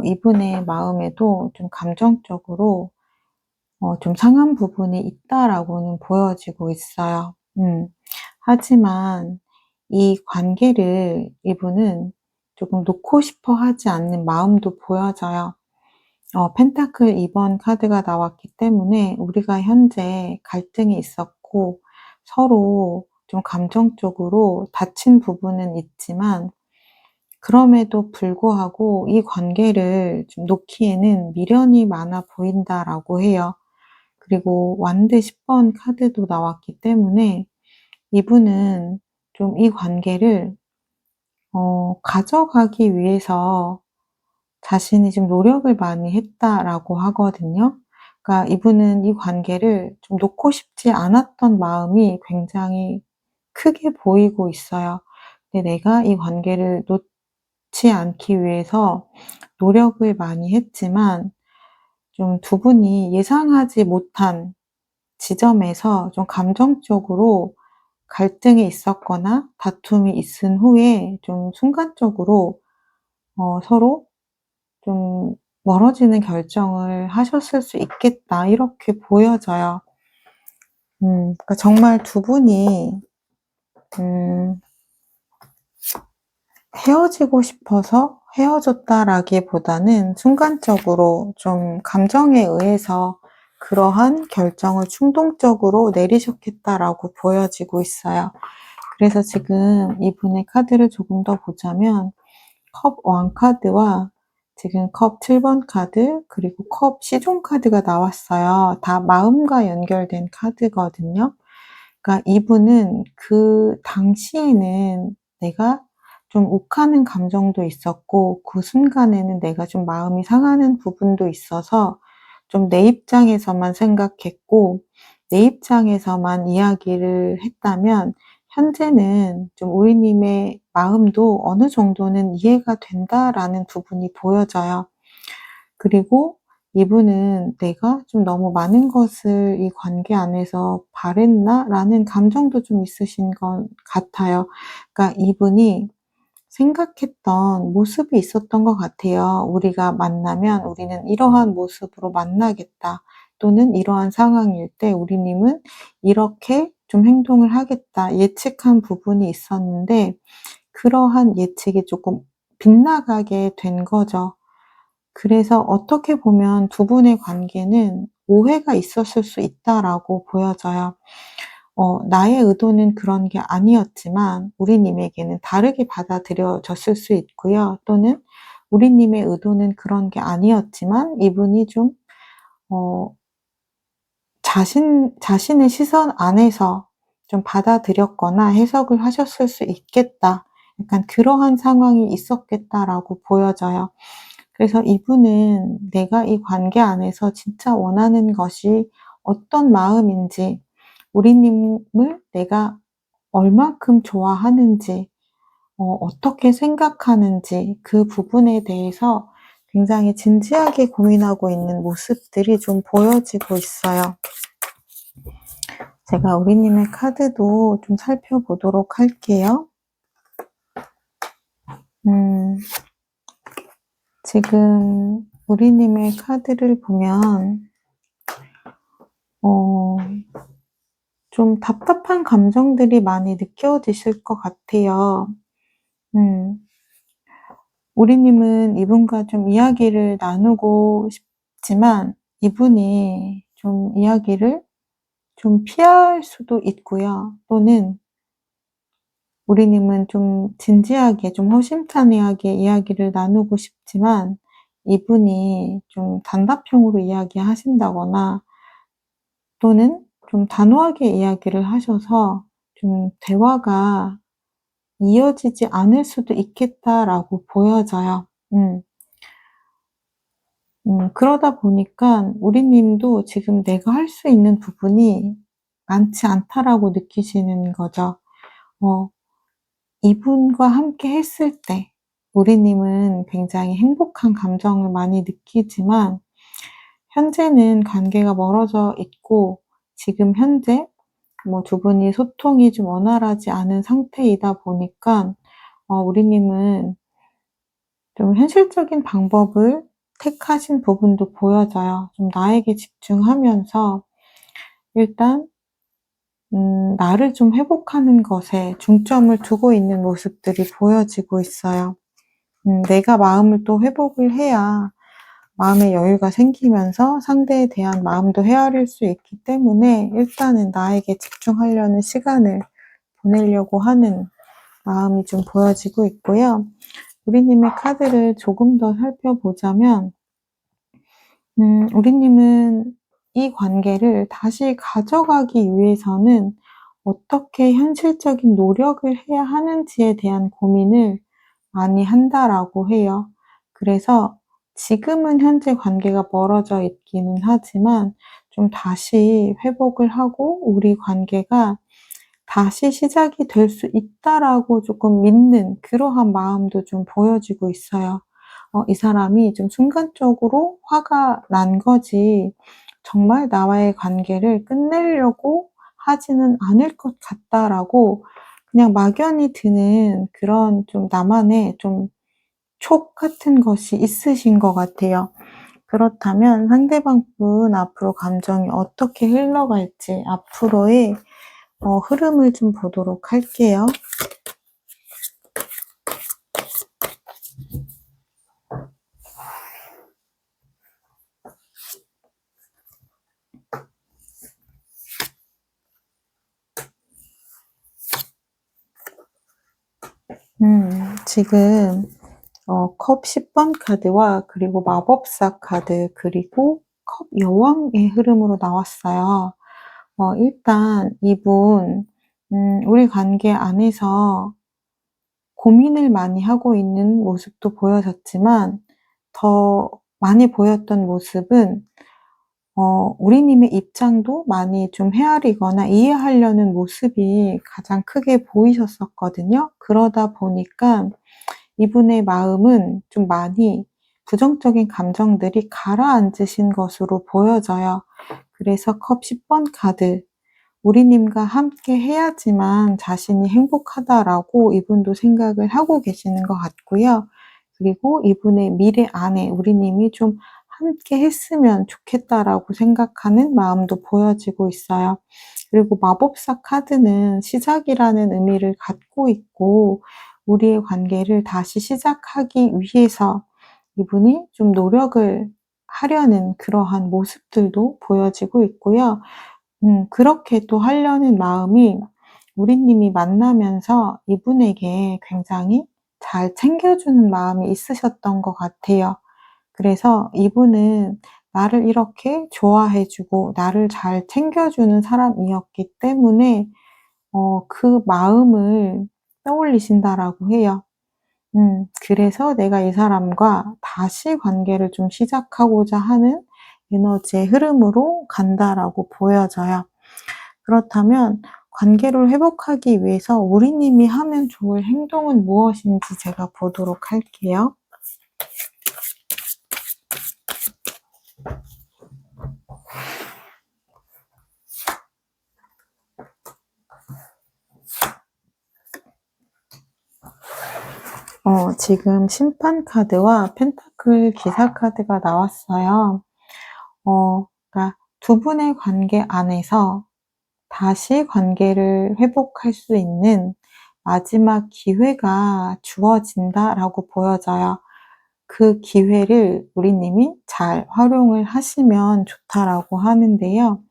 [SPEAKER 1] 이분의 마음에도 좀 감정적으로 좀 상한 부분이 있다라고는 보여지고 있어요. 하지만 이 관계를 이분은 조금 놓고 싶어 하지 않는 마음도 보여져요. 펜타클 2번 카드가 나왔기 때문에 우리가 현재 갈등이 있었고 서로 좀 감정적으로 다친 부분은 있지만 그럼에도 불구하고 이 관계를 좀 놓기에는 미련이 많아 보인다라고 해요. 그리고 완드 10번 카드도 나왔기 때문에 이분은 좀 이 관계를 가져가기 위해서 자신이 좀 노력을 많이 했다라고 하거든요. 그러니까 이분은 이 관계를 좀 놓고 싶지 않았던 마음이 굉장히 크게 보이고 있어요. 근데 내가 이 관계를 놓지 않기 위해서 노력을 많이 했지만 좀 두 분이 예상하지 못한 지점에서 좀 감정적으로 갈등이 있었거나 다툼이 있은 후에 좀 순간적으로 서로 좀 멀어지는 결정을 하셨을 수 있겠다 이렇게 보여져요. 그러니까 정말 두 분이 헤어지고 싶어서 헤어졌다라기보다는 순간적으로 좀 감정에 의해서 그러한 결정을 충동적으로 내리셨겠다라고 보여지고 있어요. 그래서 지금 이분의 카드를 조금 더 보자면 컵 1 카드와 지금 컵 7번 카드 그리고 컵 시종 카드가 나왔어요. 다 마음과 연결된 카드거든요. 그러니까 이분은 그 당시에는 내가 좀 욱하는 감정도 있었고 그 순간에는 내가 좀 마음이 상하는 부분도 있어서 좀 내 입장에서만 생각했고 내 입장에서만 이야기를 했다면 현재는 좀 우리님의 마음도 어느 정도는 이해가 된다라는 부분이 보여져요. 그리고 이분은 '내가 좀 너무 많은 것을 이 관계 안에서 바랬나?'라는 감정도 좀 있으신 것 같아요. 그러니까 이분이 생각했던 모습이 있었던 것 같아요. '우리가 만나면 우리는 이러한 모습으로 만나겠다.' 또는 '이러한 상황일 때 우리님은 이렇게 좀 행동을 하겠다.' 예측한 부분이 있었는데 그러한 예측이 조금 빗나가게 된 거죠. 그래서 어떻게 보면 두 분의 관계는 '오해가 있었을 수 있다.'라고 보여져요. 나의 의도는 그런 게 아니었지만 우리님에게는 다르게 받아들여졌을 수 있고요. 또는 우리님의 의도는 그런 게 아니었지만 이분이 좀 어 자신의 시선 안에서 좀 받아들였거나 해석을 하셨을 수 있겠다. 약간 그러한 상황이 있었겠다라고 보여져요. 그래서 이분은 내가 이 관계 안에서 진짜 원하는 것이 어떤 마음인지, 우리님을 내가 얼만큼 좋아하는지, 어떻게 생각하는지 그 부분에 대해서 굉장히 진지하게 고민하고 있는 모습들이 좀 보여지고 있어요. 제가 우리님의 카드도 좀 살펴보도록 할게요. 지금 우리님의 카드를 보면 좀 답답한 감정들이 많이 느껴지실 것 같아요. 음. 우리님은 이분과 좀 이야기를 나누고 싶지만 이분이 좀 이야기를 좀 피할 수도 있고요. 또는 우리님은 좀 진지하게 좀 허심탄회하게 이야기를 나누고 싶지만 이분이 좀 단답형으로 이야기하신다거나 또는 좀 단호하게 이야기를 하셔서 좀 대화가 이어지지 않을 수도 있겠다라고 보여져요. 그러다 보니까 우리님도 지금 '내가 할 수 있는 부분이 많지 않다.'라고 느끼시는 거죠. 어 이분과 함께 했을 때 우리님은 굉장히 행복한 감정을 많이 느끼지만 현재는 관계가 멀어져 있고 지금 현재 뭐 두 분이 소통이 좀 원활하지 않은 상태이다 보니까 우리님은 좀 현실적인 방법을 택하신 부분도 보여져요. 좀 나에게 집중하면서 일단 나를 좀 회복하는 것에 중점을 두고 있는 모습들이 보여지고 있어요. 내가 마음을 또 회복을 해야 마음의 여유가 생기면서 상대에 대한 마음도 헤아릴 수 있기 때문에 일단은 나에게 집중하려는 시간을 보내려고 하는 마음이 좀 보여지고 있고요. 우리님의 카드를 조금 더 살펴보자면 우리님은 이 관계를 다시 가져가기 위해서는 어떻게 현실적인 노력을 해야 하는지에 대한 고민을 많이 한다라고 해요. 그래서 지금은 현재 관계가 멀어져 있기는 하지만 좀 다시 회복을 하고 우리 관계가 다시 시작이 될 수 있다라고 조금 믿는 그러한 마음도 좀 보여지고 있어요. 이 사람이 좀 순간적으로 화가 난 거지 정말 나와의 관계를 끝내려고 하지는 않을 것 같다라고 그냥 막연히 드는 그런 좀 나만의 좀 촉 같은 것이 있으신 것 같아요. 그렇다면 상대방 분 앞으로 감정이 어떻게 흘러갈지 앞으로의 흐름을 좀 보도록 할게요. 지금 컵 10번 카드와 그리고 마법사 카드 그리고 컵 여왕의 흐름으로 나왔어요. 일단 이분 우리 관계 안에서 고민을 많이 하고 있는 모습도 보여졌지만 더 많이 보였던 모습은 우리님의 입장도 많이 좀 헤아리거나 이해하려는 모습이 가장 크게 보이셨었거든요. 그러다 보니까 이분의 마음은 좀 많이 부정적인 감정들이 가라앉으신 것으로 보여져요. 그래서 컵 10번 카드, 우리님과 함께 해야지만 자신이 행복하다라고 이분도 생각을 하고 계시는 것 같고요. 그리고 이분의 미래 안에 우리님이 좀 함께 했으면 좋겠다라고 생각하는 마음도 보여지고 있어요. 그리고 마법사 카드는 시작이라는 의미를 갖고 있고, 우리의 관계를 다시 시작하기 위해서 이분이 좀 노력을 하려는 그러한 모습들도 보여지고 있고요. 그렇게 또 하려는 마음이 우리님이 만나면서 이분에게 굉장히 잘 챙겨주는 마음이 있으셨던 것 같아요. 그래서 이분은 나를 이렇게 좋아해 주고 나를 잘 챙겨주는 사람이었기 때문에 그 마음을 떠올리신다라고 해요. 그래서 내가 이 사람과 다시 관계를 좀 시작하고자 하는 에너지의 흐름으로 간다라고 보여져요. 그렇다면 관계를 회복하기 위해서 우리님이 하면 좋을 행동은 무엇인지 제가 보도록 할게요. 지금 심판 카드와 펜타클 기사 카드가 나왔어요. 그러니까 두 분의 관계 안에서 다시 관계를 회복할 수 있는 마지막 기회가 주어진다라고 보여져요. 그 기회를 우리님이 잘 활용을 하시면 좋다라고 하는데요.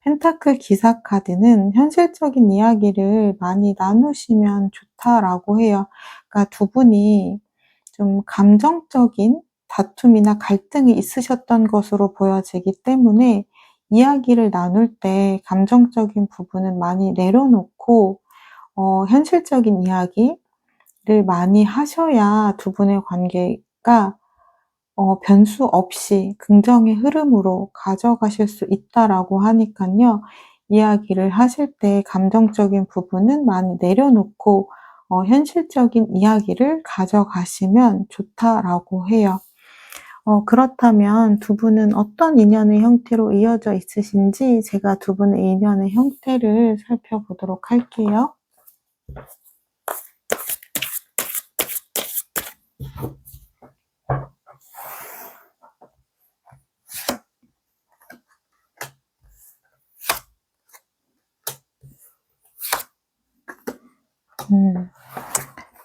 [SPEAKER 1] 펜타클 기사 카드는 현실적인 이야기를 많이 나누시면 좋다라고 해요. 그러니까 두 분이 좀 감정적인 다툼이나 갈등이 있으셨던 것으로 보여지기 때문에 이야기를 나눌 때 감정적인 부분은 많이 내려놓고 현실적인 이야기를 많이 하셔야 두 분의 관계가 변수 없이 긍정의 흐름으로 가져가실 수 있다라고 하니깐요. 이야기를 하실 때 감정적인 부분은 많이 내려놓고 현실적인 이야기를 가져가시면 좋다라고 해요. 그렇다면 두 분은 어떤 인연의 형태로 이어져 있으신지 제가 두 분의 인연의 형태를 살펴보도록 할게요.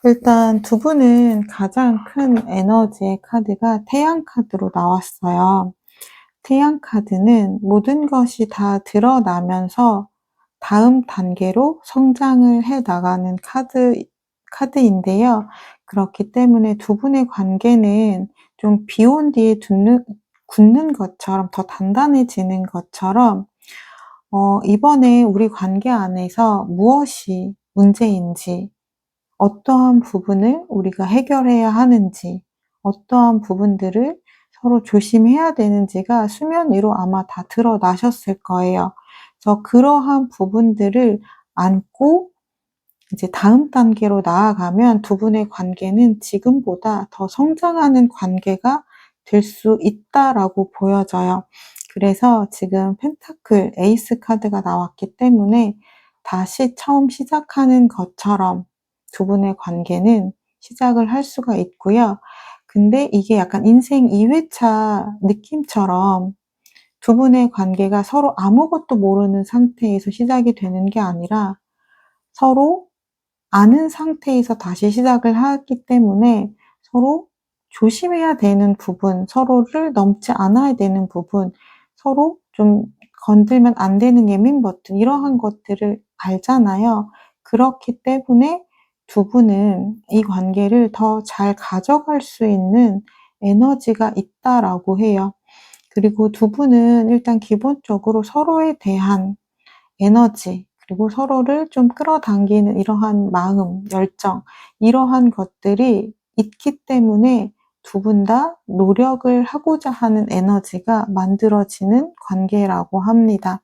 [SPEAKER 1] 일단 두 분은 가장 큰 에너지의 카드가 태양 카드로 나왔어요. 태양 카드는 모든 것이 다 드러나면서 다음 단계로 성장을 해 나가는 카드인데요. 그렇기 때문에 두 분의 관계는 좀 비온 뒤에 굳는 것처럼 더 단단해지는 것처럼 이번에 우리 관계 안에서 무엇이 문제인지, 어떠한 부분을 우리가 해결해야 하는지, 어떠한 부분들을 서로 조심해야 되는지가 수면 위로 아마 다 드러나셨을 거예요. 그래서 그러한 부분들을 안고 이제 다음 단계로 나아가면 두 분의 관계는 지금보다 더 성장하는 관계가 될 수 있다라고 보여져요. 그래서 지금 펜타클 에이스 카드가 나왔기 때문에 다시 처음 시작하는 것처럼 두 분의 관계는 시작을 할 수가 있고요. 근데 이게 약간 인생 2회차 느낌처럼 두 분의 관계가 서로 아무것도 모르는 상태에서 시작이 되는 게 아니라 서로 아는 상태에서 다시 시작을 하기 때문에 서로 조심해야 되는 부분, 서로를 넘지 않아야 되는 부분, 서로 좀 건들면 안 되는 예민 버튼, 이러한 것들을 알잖아요. 그렇기 때문에 두 분은 이 관계를 더 잘 가져갈 수 있는 에너지가 있다라고 해요. 그리고 두 분은 일단 기본적으로 서로에 대한 에너지, 그리고 서로를 좀 끌어당기는 이러한 마음, 열정, 이러한 것들이 있기 때문에 두 분 다 노력을 하고자 하는 에너지가 만들어지는 관계라고 합니다.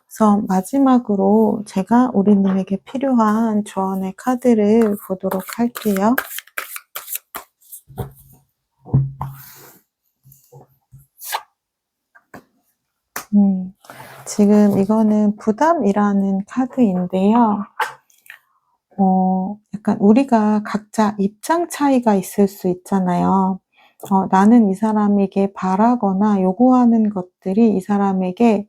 [SPEAKER 1] 그래서 마지막으로 제가 우리님에게 필요한 조언의 카드를 보도록 할게요. 지금 이거는 부담이라는 카드인데요. 약간 우리가 각자 입장 차이가 있을 수 있잖아요. 나는 이 사람에게 바라거나 요구하는 것들이 이 사람에게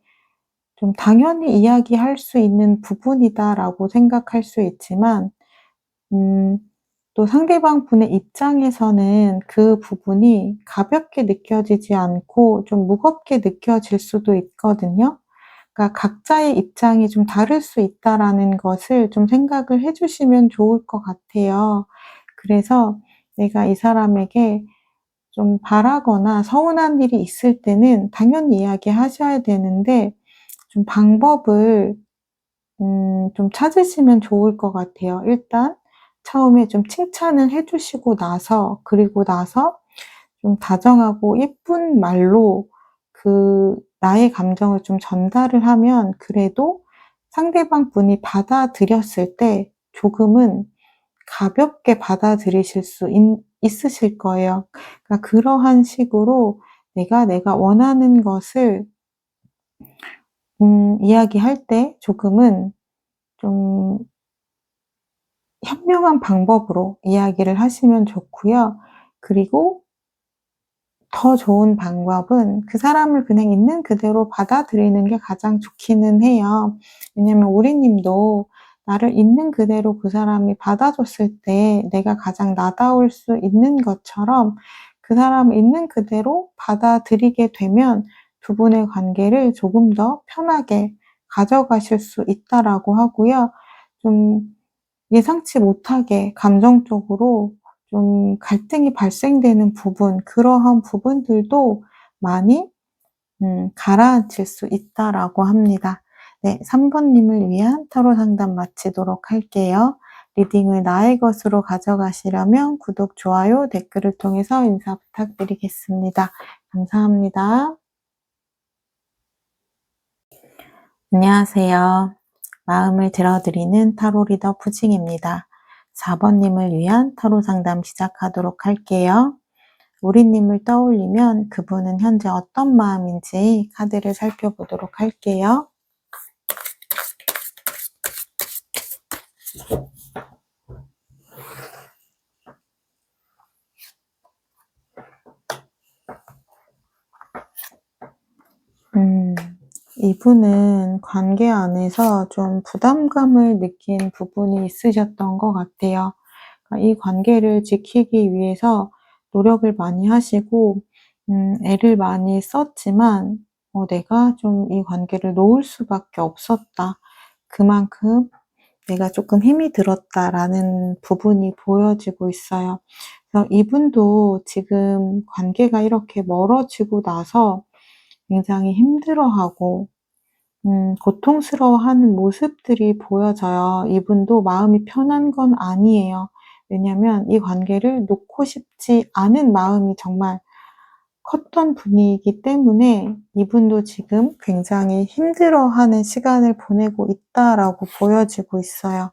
[SPEAKER 1] 좀 당연히 이야기할 수 있는 부분이다라고 생각할 수 있지만, 또 상대방 분의 입장에서는 그 부분이 가볍게 느껴지지 않고 좀 무겁게 느껴질 수도 있거든요. 그러니까 각자의 입장이 좀 다를 수 있다라는 것을 좀 생각을 해 주시면 좋을 것 같아요. 그래서 내가 이 사람에게 좀 바라거나 서운한 일이 있을 때는 당연히 이야기하셔야 되는데, 좀 방법을 좀 찾으시면 좋을 것 같아요. 일단 처음에 좀 칭찬을 해 주시고 나서, 그리고 나서 좀 다정하고 예쁜 말로 나의 감정을 좀 전달을 하면 그래도 상대방 분이 받아들였을 때 조금은 가볍게 받아들이실 수 있으실 거예요. 그러니까 그러한 식으로 내가 원하는 것을 이야기할 때 조금은 좀 현명한 방법으로 이야기를 하시면 좋고요. 그리고 더 좋은 방법은 그 사람을 그냥 있는 그대로 받아들이는 게 가장 좋기는 해요. 왜냐면 우리 님도 나를 있는 그대로 그 사람이 받아줬을 때 내가 가장 나다울 수 있는 것처럼 그 사람을 있는 그대로 받아들이게 되면 두 분의 관계를 조금 더 편하게 가져가실 수 있다라고 하고요. 좀 예상치 못하게 감정적으로 좀 갈등이 발생되는 부분, 그러한 부분들도 많이 가라앉힐 수 있다라고 합니다. 네, 3번 님을 위한 타로 상담 마치도록 할게요. 리딩을 나의 것으로 가져가시려면 구독, 좋아요, 댓글을 통해서 인사 부탁드리겠습니다. 감사합니다. 안녕하세요. 마음을 들어드리는 타로 리더 푸징입니다. 4번 님을 위한 타로 상담 시작하도록 할게요. 우리님을 떠올리면 그분은 현재 어떤 마음인지 카드를 살펴보도록 할게요. 이분은 관계 안에서 좀 부담감을 느낀 부분이 있으셨던 것 같아요. 그러니까 이 관계를 지키기 위해서 노력을 많이 하시고 애를 많이 썼지만 내가 좀 이 관계를 놓을 수밖에 없었다. 그만큼 내가 조금 힘이 들었다라는 부분이 보여지고 있어요. 그래서 이분도 지금 관계가 이렇게 멀어지고 나서 굉장히 힘들어하고 고통스러워하는 모습들이 보여져요. 이분도 마음이 편한 건 아니에요. 왜냐면 이 관계를 놓고 싶지 않은 마음이 정말 컸던 분이기 때문에 이분도 지금 굉장히 힘들어하는 시간을 보내고 있다라고 보여지고 있어요.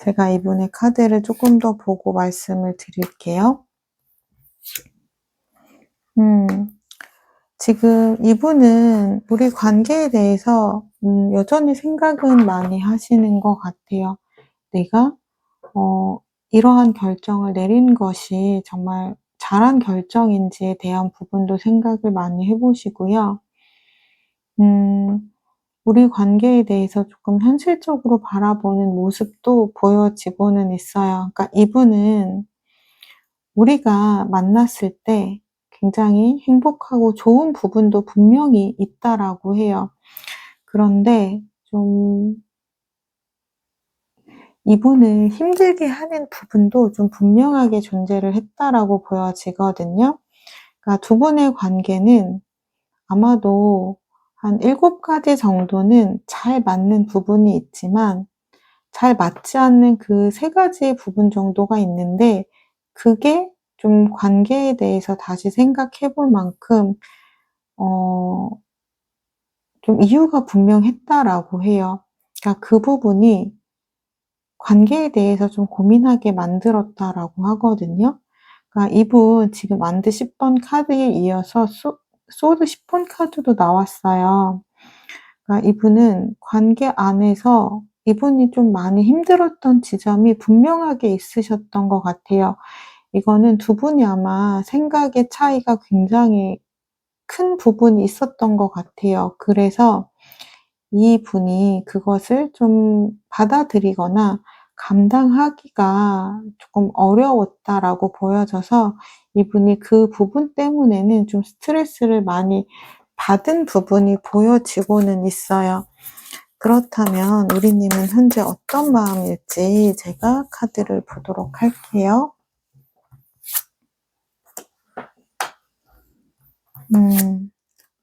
[SPEAKER 1] 제가 이분의 카드를 조금 더 보고 말씀을 드릴게요. 지금 이분은 우리 관계에 대해서 여전히 생각은 많이 하시는 것 같아요. 내가 이러한 결정을 내린 것이 정말 잘한 결정인지에 대한 부분도 생각을 많이 해보시고요. 우리 관계에 대해서 조금 현실적으로 바라보는 모습도 보여지고는 있어요. 그러니까 이분은 우리가 만났을 때 굉장히 행복하고 좋은 부분도 분명히 있다라고 해요. 그런데 좀 이분을 힘들게 하는 부분도 좀 분명하게 존재를 했다라고 보여지거든요. 그러니까 두 분의 관계는 아마도 한 7가지 정도는 잘 맞는 부분이 있지만 잘 맞지 않는 그 3가지의 부분 정도가 있는데, 그게 좀 관계에 대해서 다시 생각해 볼 만큼 좀 이유가 분명했다라고 해요. 그러니까 그 부분이 관계에 대해서 좀 고민하게 만들었다라고 하거든요. 그러니까 이분 지금 만드 10번 카드에 이어서 소드 10번 카드도 나왔어요. 그러니까 이분은 관계 안에서 이분이 좀 많이 힘들었던 지점이 분명하게 있으셨던 것 같아요. 이거는 두 분이 아마 생각의 차이가 굉장히 큰 부분이 있었던 것 같아요. 그래서 이분이 그것을 좀 받아들이거나 감당하기가 조금 어려웠다라고 보여져서 이분이 그 부분 때문에는 좀 스트레스를 많이 받은 부분이 보여지고는 있어요. 그렇다면 우리님은 현재 어떤 마음일지 제가 카드를 보도록 할게요.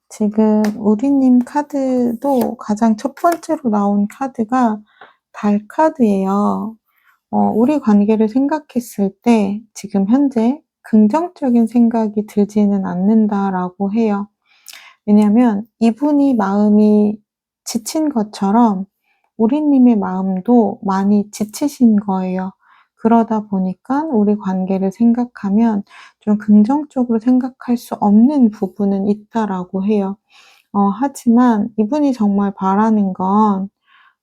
[SPEAKER 1] 지금 우리님 카드도 가장 첫 번째로 나온 카드가 달 카드예요. 우리 관계를 생각했을 때 지금 현재 긍정적인 생각이 들지는 않는다라고 해요. 왜냐하면 이분이 마음이 지친 것처럼 우리님의 마음도 많이 지치신 거예요. 그러다 보니까 우리 관계를 생각하면 좀 긍정적으로 생각할 수 없는 부분은 있다라고 해요. 하지만 이분이 정말 바라는 건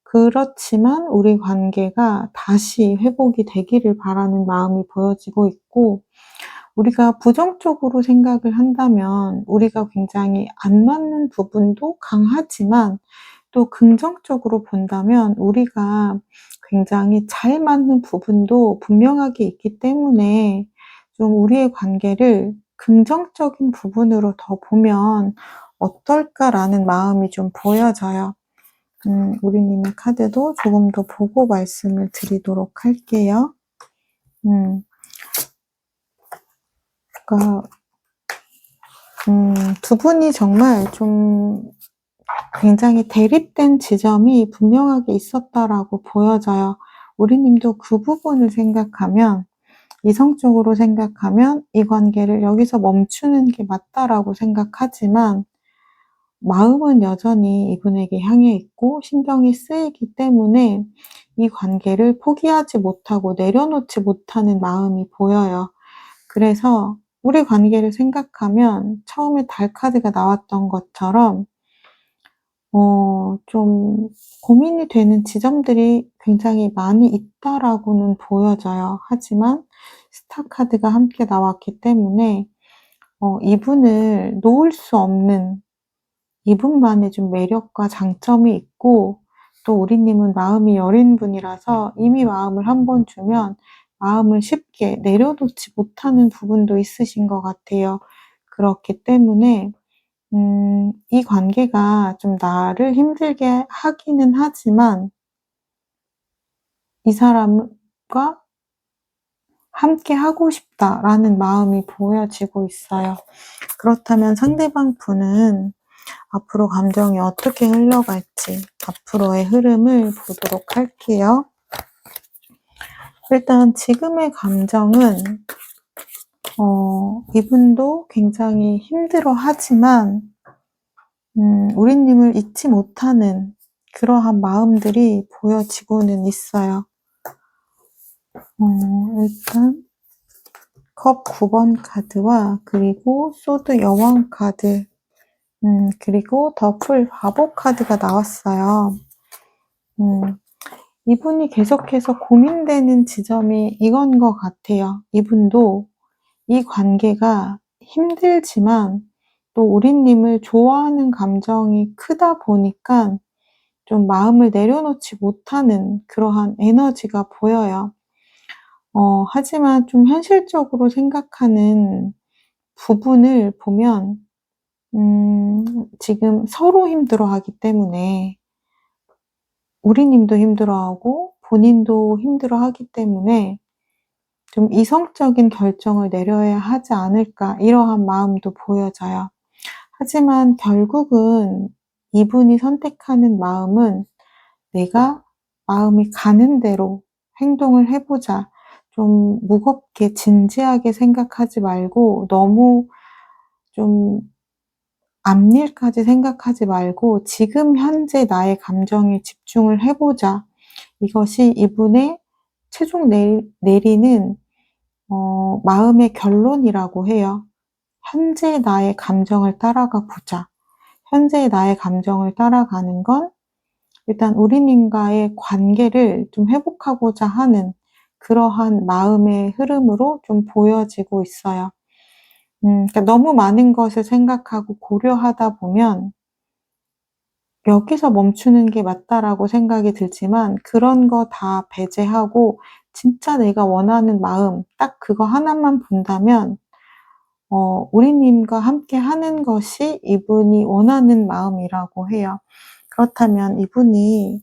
[SPEAKER 1] 그렇지만 우리 관계가 다시 회복이 되기를 바라는 마음이 보여지고 있고, 우리가 부정적으로 생각을 한다면 우리가 굉장히 안 맞는 부분도 강하지만 또 긍정적으로 본다면 우리가 굉장히 잘 맞는 부분도 분명하게 있기 때문에 좀 우리의 관계를 긍정적인 부분으로 더 보면 어떨까라는 마음이 좀 보여져요. 우리님의 카드도 조금 더 보고 말씀을 드리도록 할게요. 그러니까 두 분이 정말 좀 굉장히 대립된 지점이 분명하게 있었다라고 보여져요. 우리님도 그 부분을 생각하면, 이성적으로 생각하면 이 관계를 여기서 멈추는 게 맞다라고 생각하지만 마음은 여전히 이분에게 향해 있고 신경이 쓰이기 때문에 이 관계를 포기하지 못하고 내려놓지 못하는 마음이 보여요. 그래서 우리 관계를 생각하면 처음에 달 카드가 나왔던 것처럼 좀 고민이 되는 지점들이 굉장히 많이 있다라고는 보여져요. 하지만 스타 카드가 함께 나왔기 때문에 이분을 놓을 수 없는, 이분만의 좀 매력과 장점이 있고, 또 우리님은 마음이 여린 분이라서 이미 마음을 한번 주면 마음을 쉽게 내려놓지 못하는 부분도 있으신 것 같아요. 그렇기 때문에 이 관계가 좀 나를 힘들게 하기는 하지만 이 사람과 함께 하고 싶다라는 마음이 보여지고 있어요. 그렇다면 상대방 분은 앞으로 감정이 어떻게 흘러갈지 앞으로의 흐름을 보도록 할게요. 일단 지금의 감정은 이분도 굉장히 힘들어하지만 우리님을 잊지 못하는 그러한 마음들이 보여지고는 있어요. 일단 컵 9번 카드와 그리고 소드 여왕 카드, 그리고 더풀 바보 카드가 나왔어요. 이분이 계속해서 고민되는 지점이 이건 것 같아요. 이분도 이 관계가 힘들지만 또 우리님을 좋아하는 감정이 크다 보니까 좀 마음을 내려놓지 못하는 그러한 에너지가 보여요. 하지만 좀 현실적으로 생각하는 부분을 보면 지금 서로 힘들어하기 때문에 우리님도 힘들어하고 본인도 힘들어하기 때문에 좀 이성적인 결정을 내려야 하지 않을까, 이러한 마음도 보여져요. 하지만 결국은 이분이 선택하는 마음은 내가 마음이 가는 대로 행동을 해보자. 좀 무겁게 진지하게 생각하지 말고 너무 좀 앞일까지 생각하지 말고 지금 현재 나의 감정에 집중을 해 보자. 이것이 이분의 최종 내리는 마음의 결론이라고 해요. 현재 나의 감정을 따라가 보자. 현재 나의 감정을 따라가는 건 일단 우리님과의 관계를 좀 회복하고자 하는 그러한 마음의 흐름으로 좀 보여지고 있어요. 그러니까 너무 많은 것을 생각하고 고려하다 보면 '여기서 멈추는 게 맞다.'라고 생각이 들지만 그런 거 다 배제하고 진짜 내가 원하는 마음 딱 그거 하나만 본다면 우리님과 함께 하는 것이 이분이 원하는 마음이라고 해요. 그렇다면 이분이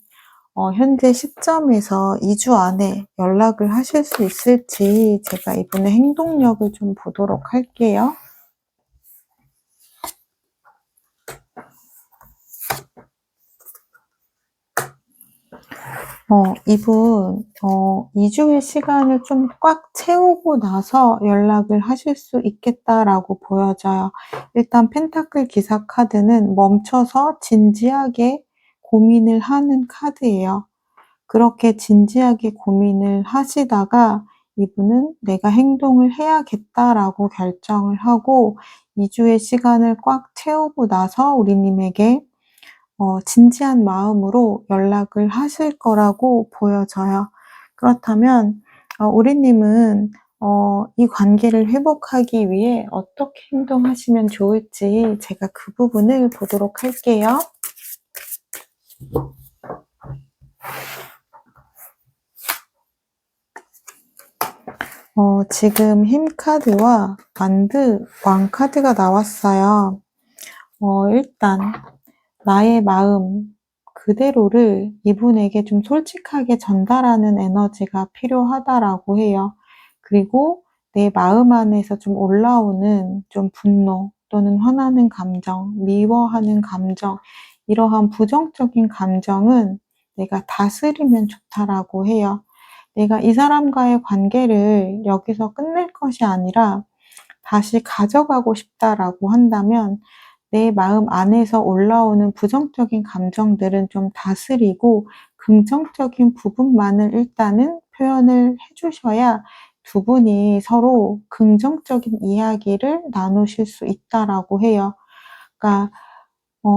[SPEAKER 1] 현재 시점에서 2주 안에 연락을 하실 수 있을지 제가 이분의 행동력을 좀 보도록 할게요. 이분 2 주의 시간을 좀 꽉 채우고 나서 연락을 하실 수 있겠다라고 보여져요. 일단 펜타클 기사 카드는 멈춰서 진지하게 고민을 하는 카드예요. 그렇게 진지하게 고민을 하시다가 이분은 '내가 행동을 해야겠다.'라고 결정을 하고 2 주의 시간을 꽉 채우고 나서 우리님에게 진지한 마음으로 연락을 하실 거라고 보여져요. 그렇다면 우리님은 이 관계를 회복하기 위해 어떻게 행동하시면 좋을지 제가 그 부분을 보도록 할게요. 지금 힘 카드와 왕 카드가 나왔어요. 일단 나의 마음 그대로를 이분에게 좀 솔직하게 전달하는 에너지가 필요하다라고 해요. 그리고 내 마음 안에서 좀 올라오는 좀 분노 또는 화나는 감정, 미워하는 감정, 이러한 부정적인 감정은 내가 다스리면 좋다라고 해요. 내가 이 사람과의 관계를 여기서 끝낼 것이 아니라 다시 가져가고 싶다라고 한다면 내 마음 안에서 올라오는 부정적인 감정들은 좀 다스리고 긍정적인 부분만을 일단은 표현을 해 주셔야 두 분이 서로 긍정적인 이야기를 나누실 수 있다라고 해요. 그러니까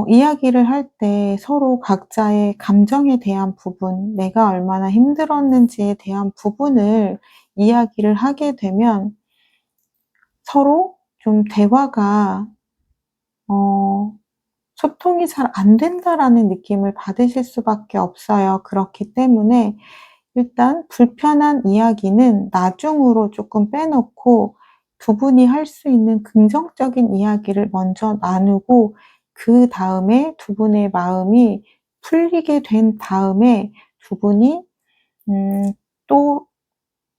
[SPEAKER 1] 이야기를 할 때 서로 각자의 감정에 대한 부분, 내가 얼마나 힘들었는지에 대한 부분을 이야기를 하게 되면 서로 좀 대화가 어 소통이 잘 안 된다라는 느낌을 받으실 수밖에 없어요. 그렇기 때문에 일단 불편한 이야기는 나중으로 조금 빼놓고 두 분이 할 수 있는 긍정적인 이야기를 먼저 나누고 그다음에 두 분의 마음이 풀리게 된 다음에 두 분이 또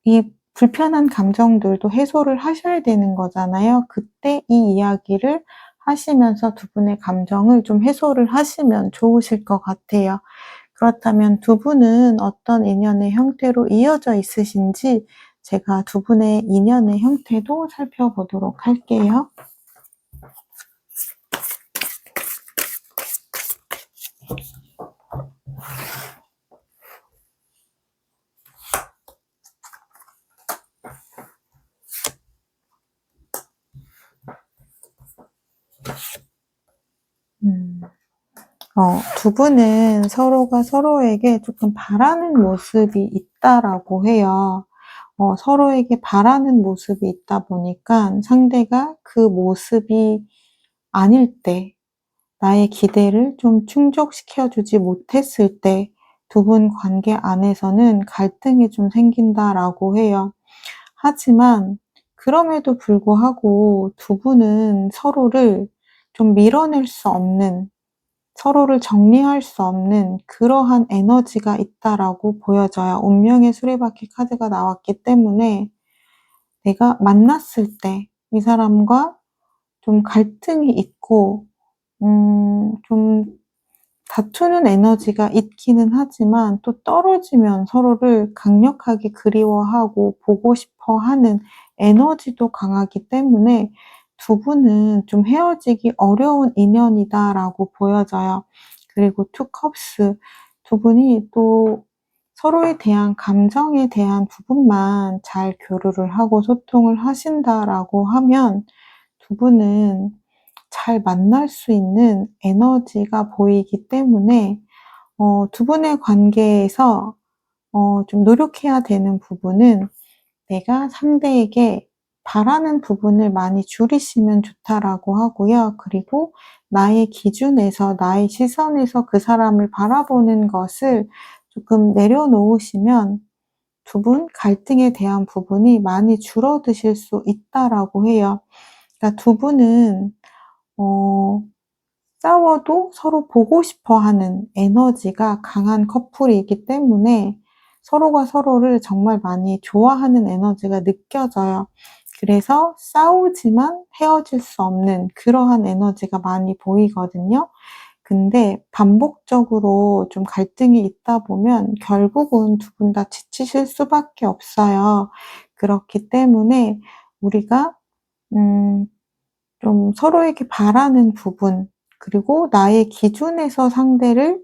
[SPEAKER 1] 이 불편한 감정들도 해소를 하셔야 되는 거잖아요. 그때 이 이야기를 하시면서 두 분의 감정을 좀 해소를 하시면 좋으실 것 같아요. 그렇다면 두 분은 어떤 인연의 형태로 이어져 있으신지 제가 두 분의 인연의 형태도 살펴보도록 할게요. 음. 두 분은 서로가 서로에게 조금 바라는 모습이 있다라고 해요. 서로에게 바라는 모습이 있다 보니까 상대가 그 모습이 아닐 때, 나의 기대를 좀 충족시켜 주지 못했을 때 두 분 관계 안에서는 갈등이 좀 생긴다라고 해요. 하지만 그럼에도 불구하고 두 분은 서로를 좀 밀어낼 수 없는, 서로를 정리할 수 없는 그러한 에너지가 있다라고 보여져요. 운명의 수레바퀴 카드가 나왔기 때문에 내가 만났을 때 이 사람과 좀 갈등이 있고 좀 다투는 에너지가 있기는 하지만 또 떨어지면 서로를 강력하게 그리워하고 보고 싶어 하는 에너지도 강하기 때문에 두 분은 좀 헤어지기 어려운 인연이다라고 보여져요. 그리고 투 컵스, 두 분이 또 서로에 대한 감정에 대한 부분만 잘 교류를 하고 소통을 하신다라고 하면 두 분은 잘 만날 수 있는 에너지가 보이기 때문에 두 분의 관계에서 좀 노력해야 되는 부분은 내가 상대에게 바라는 부분을 많이 줄이시면 좋다라고 하고요. 그리고 나의 기준에서, 나의 시선에서 그 사람을 바라보는 것을 조금 내려놓으시면 두 분 갈등에 대한 부분이 많이 줄어드실 수 있다라고 해요. 그러니까 두 분은 어 싸워도 서로 보고 싶어 하는 에너지가 강한 커플이기 때문에 서로가 서로를 정말 많이 좋아하는 에너지가 느껴져요. 그래서 싸우지만 헤어질 수 없는 그러한 에너지가 많이 보이거든요. 근데 반복적으로 좀 갈등이 있다 보면 결국은 두 분 다 지치실 수밖에 없어요. 그렇기 때문에 우리가 음 좀 서로에게 바라는 부분, 그리고 나의 기준에서 상대를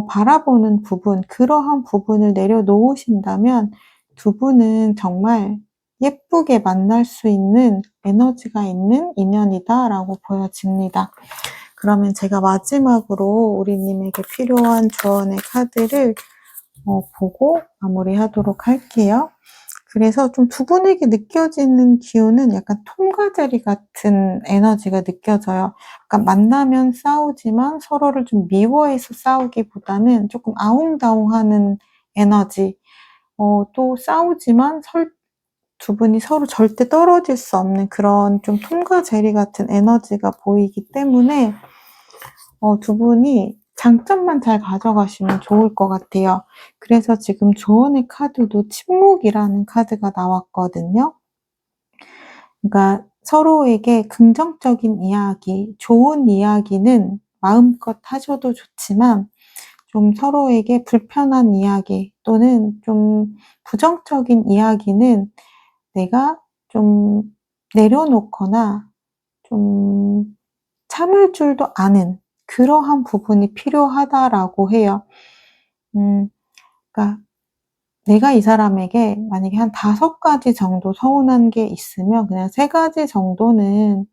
[SPEAKER 1] 바라보는 부분, 그러한 부분을 내려놓으신다면 두 분은 정말 예쁘게 만날 수 있는 에너지가 있는 인연이다라고 보여집니다. 그러면 제가 마지막으로 우리님에게 필요한 조언의 카드를 보고 마무리하도록 할게요. 그래서 좀 두 분에게 느껴지는 기운은 약간 톰과 제리 같은 에너지가 느껴져요. 그러니까 만나면 싸우지만 서로를 좀 미워해서 싸우기보다는 조금 아웅다웅하는 에너지. 또 싸우지만 두 분이 서로 절대 떨어질 수 없는 그런 좀 톰과 제리 같은 에너지가 보이기 때문에 두 분이 장점만 잘 가져가시면 좋을 것 같아요. 그래서 지금 조언의 카드도 침묵이라는 카드가 나왔거든요. 그러니까 서로에게 긍정적인 이야기, 좋은 이야기는 마음껏 하셔도 좋지만 좀 서로에게 불편한 이야기 또는 좀 부정적인 이야기는 내가 좀 내려놓거나 좀 참을 줄도 아는 그러한 부분이 필요하다라고 해요. 그러니까 내가 이 사람에게 만약에 한 5가지 정도 서운한 게 있으면 그냥 3가지 정도는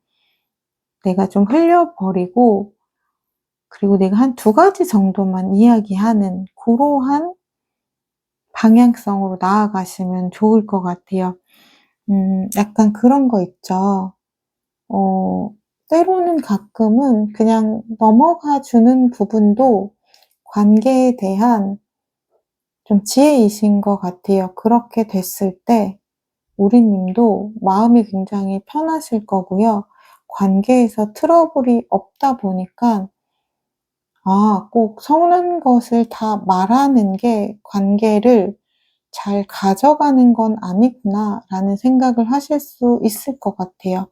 [SPEAKER 1] 내가 좀 흘려 버리고, 그리고 내가 한 2가지 정도만 이야기하는 고러한 방향성으로 나아가시면 좋을 것 같아요. 약간 그런 거 있죠. 어 때로는 가끔은 그냥 넘어가 주는 부분도 관계에 대한 좀 지혜이신 것 같아요. 그렇게 됐을 때 우리님도 마음이 굉장히 편하실 거고요. 관계에서 트러블이 없다 보니까 '아 꼭 서운한 것을 다 말하는 게 관계를 잘 가져가는 건 아니구나.'라는 생각을 하실 수 있을 것 같아요.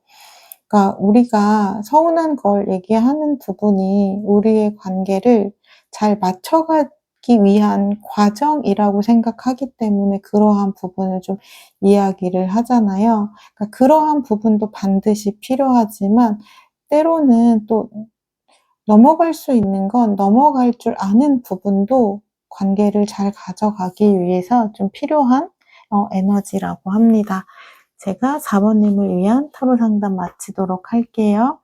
[SPEAKER 1] 그러니까 우리가 서운한 걸 얘기하는 부분이 우리의 관계를 잘 맞춰가기 위한 과정이라고 생각하기 때문에 그러한 부분을 좀 이야기를 하잖아요. 그러니까 그러한 부분도 반드시 필요하지만 때로는 또 넘어갈 수 있는 건 넘어갈 줄 아는 부분도 관계를 잘 가져가기 위해서 좀 필요한 에너지라고 합니다. 제가 4번님을 위한 타로 상담 마치도록 할게요.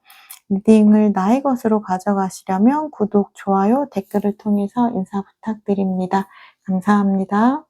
[SPEAKER 1] 리딩을 나의 것으로 가져가시려면 구독, 좋아요, 댓글을 통해서 인사 부탁드립니다. 감사합니다.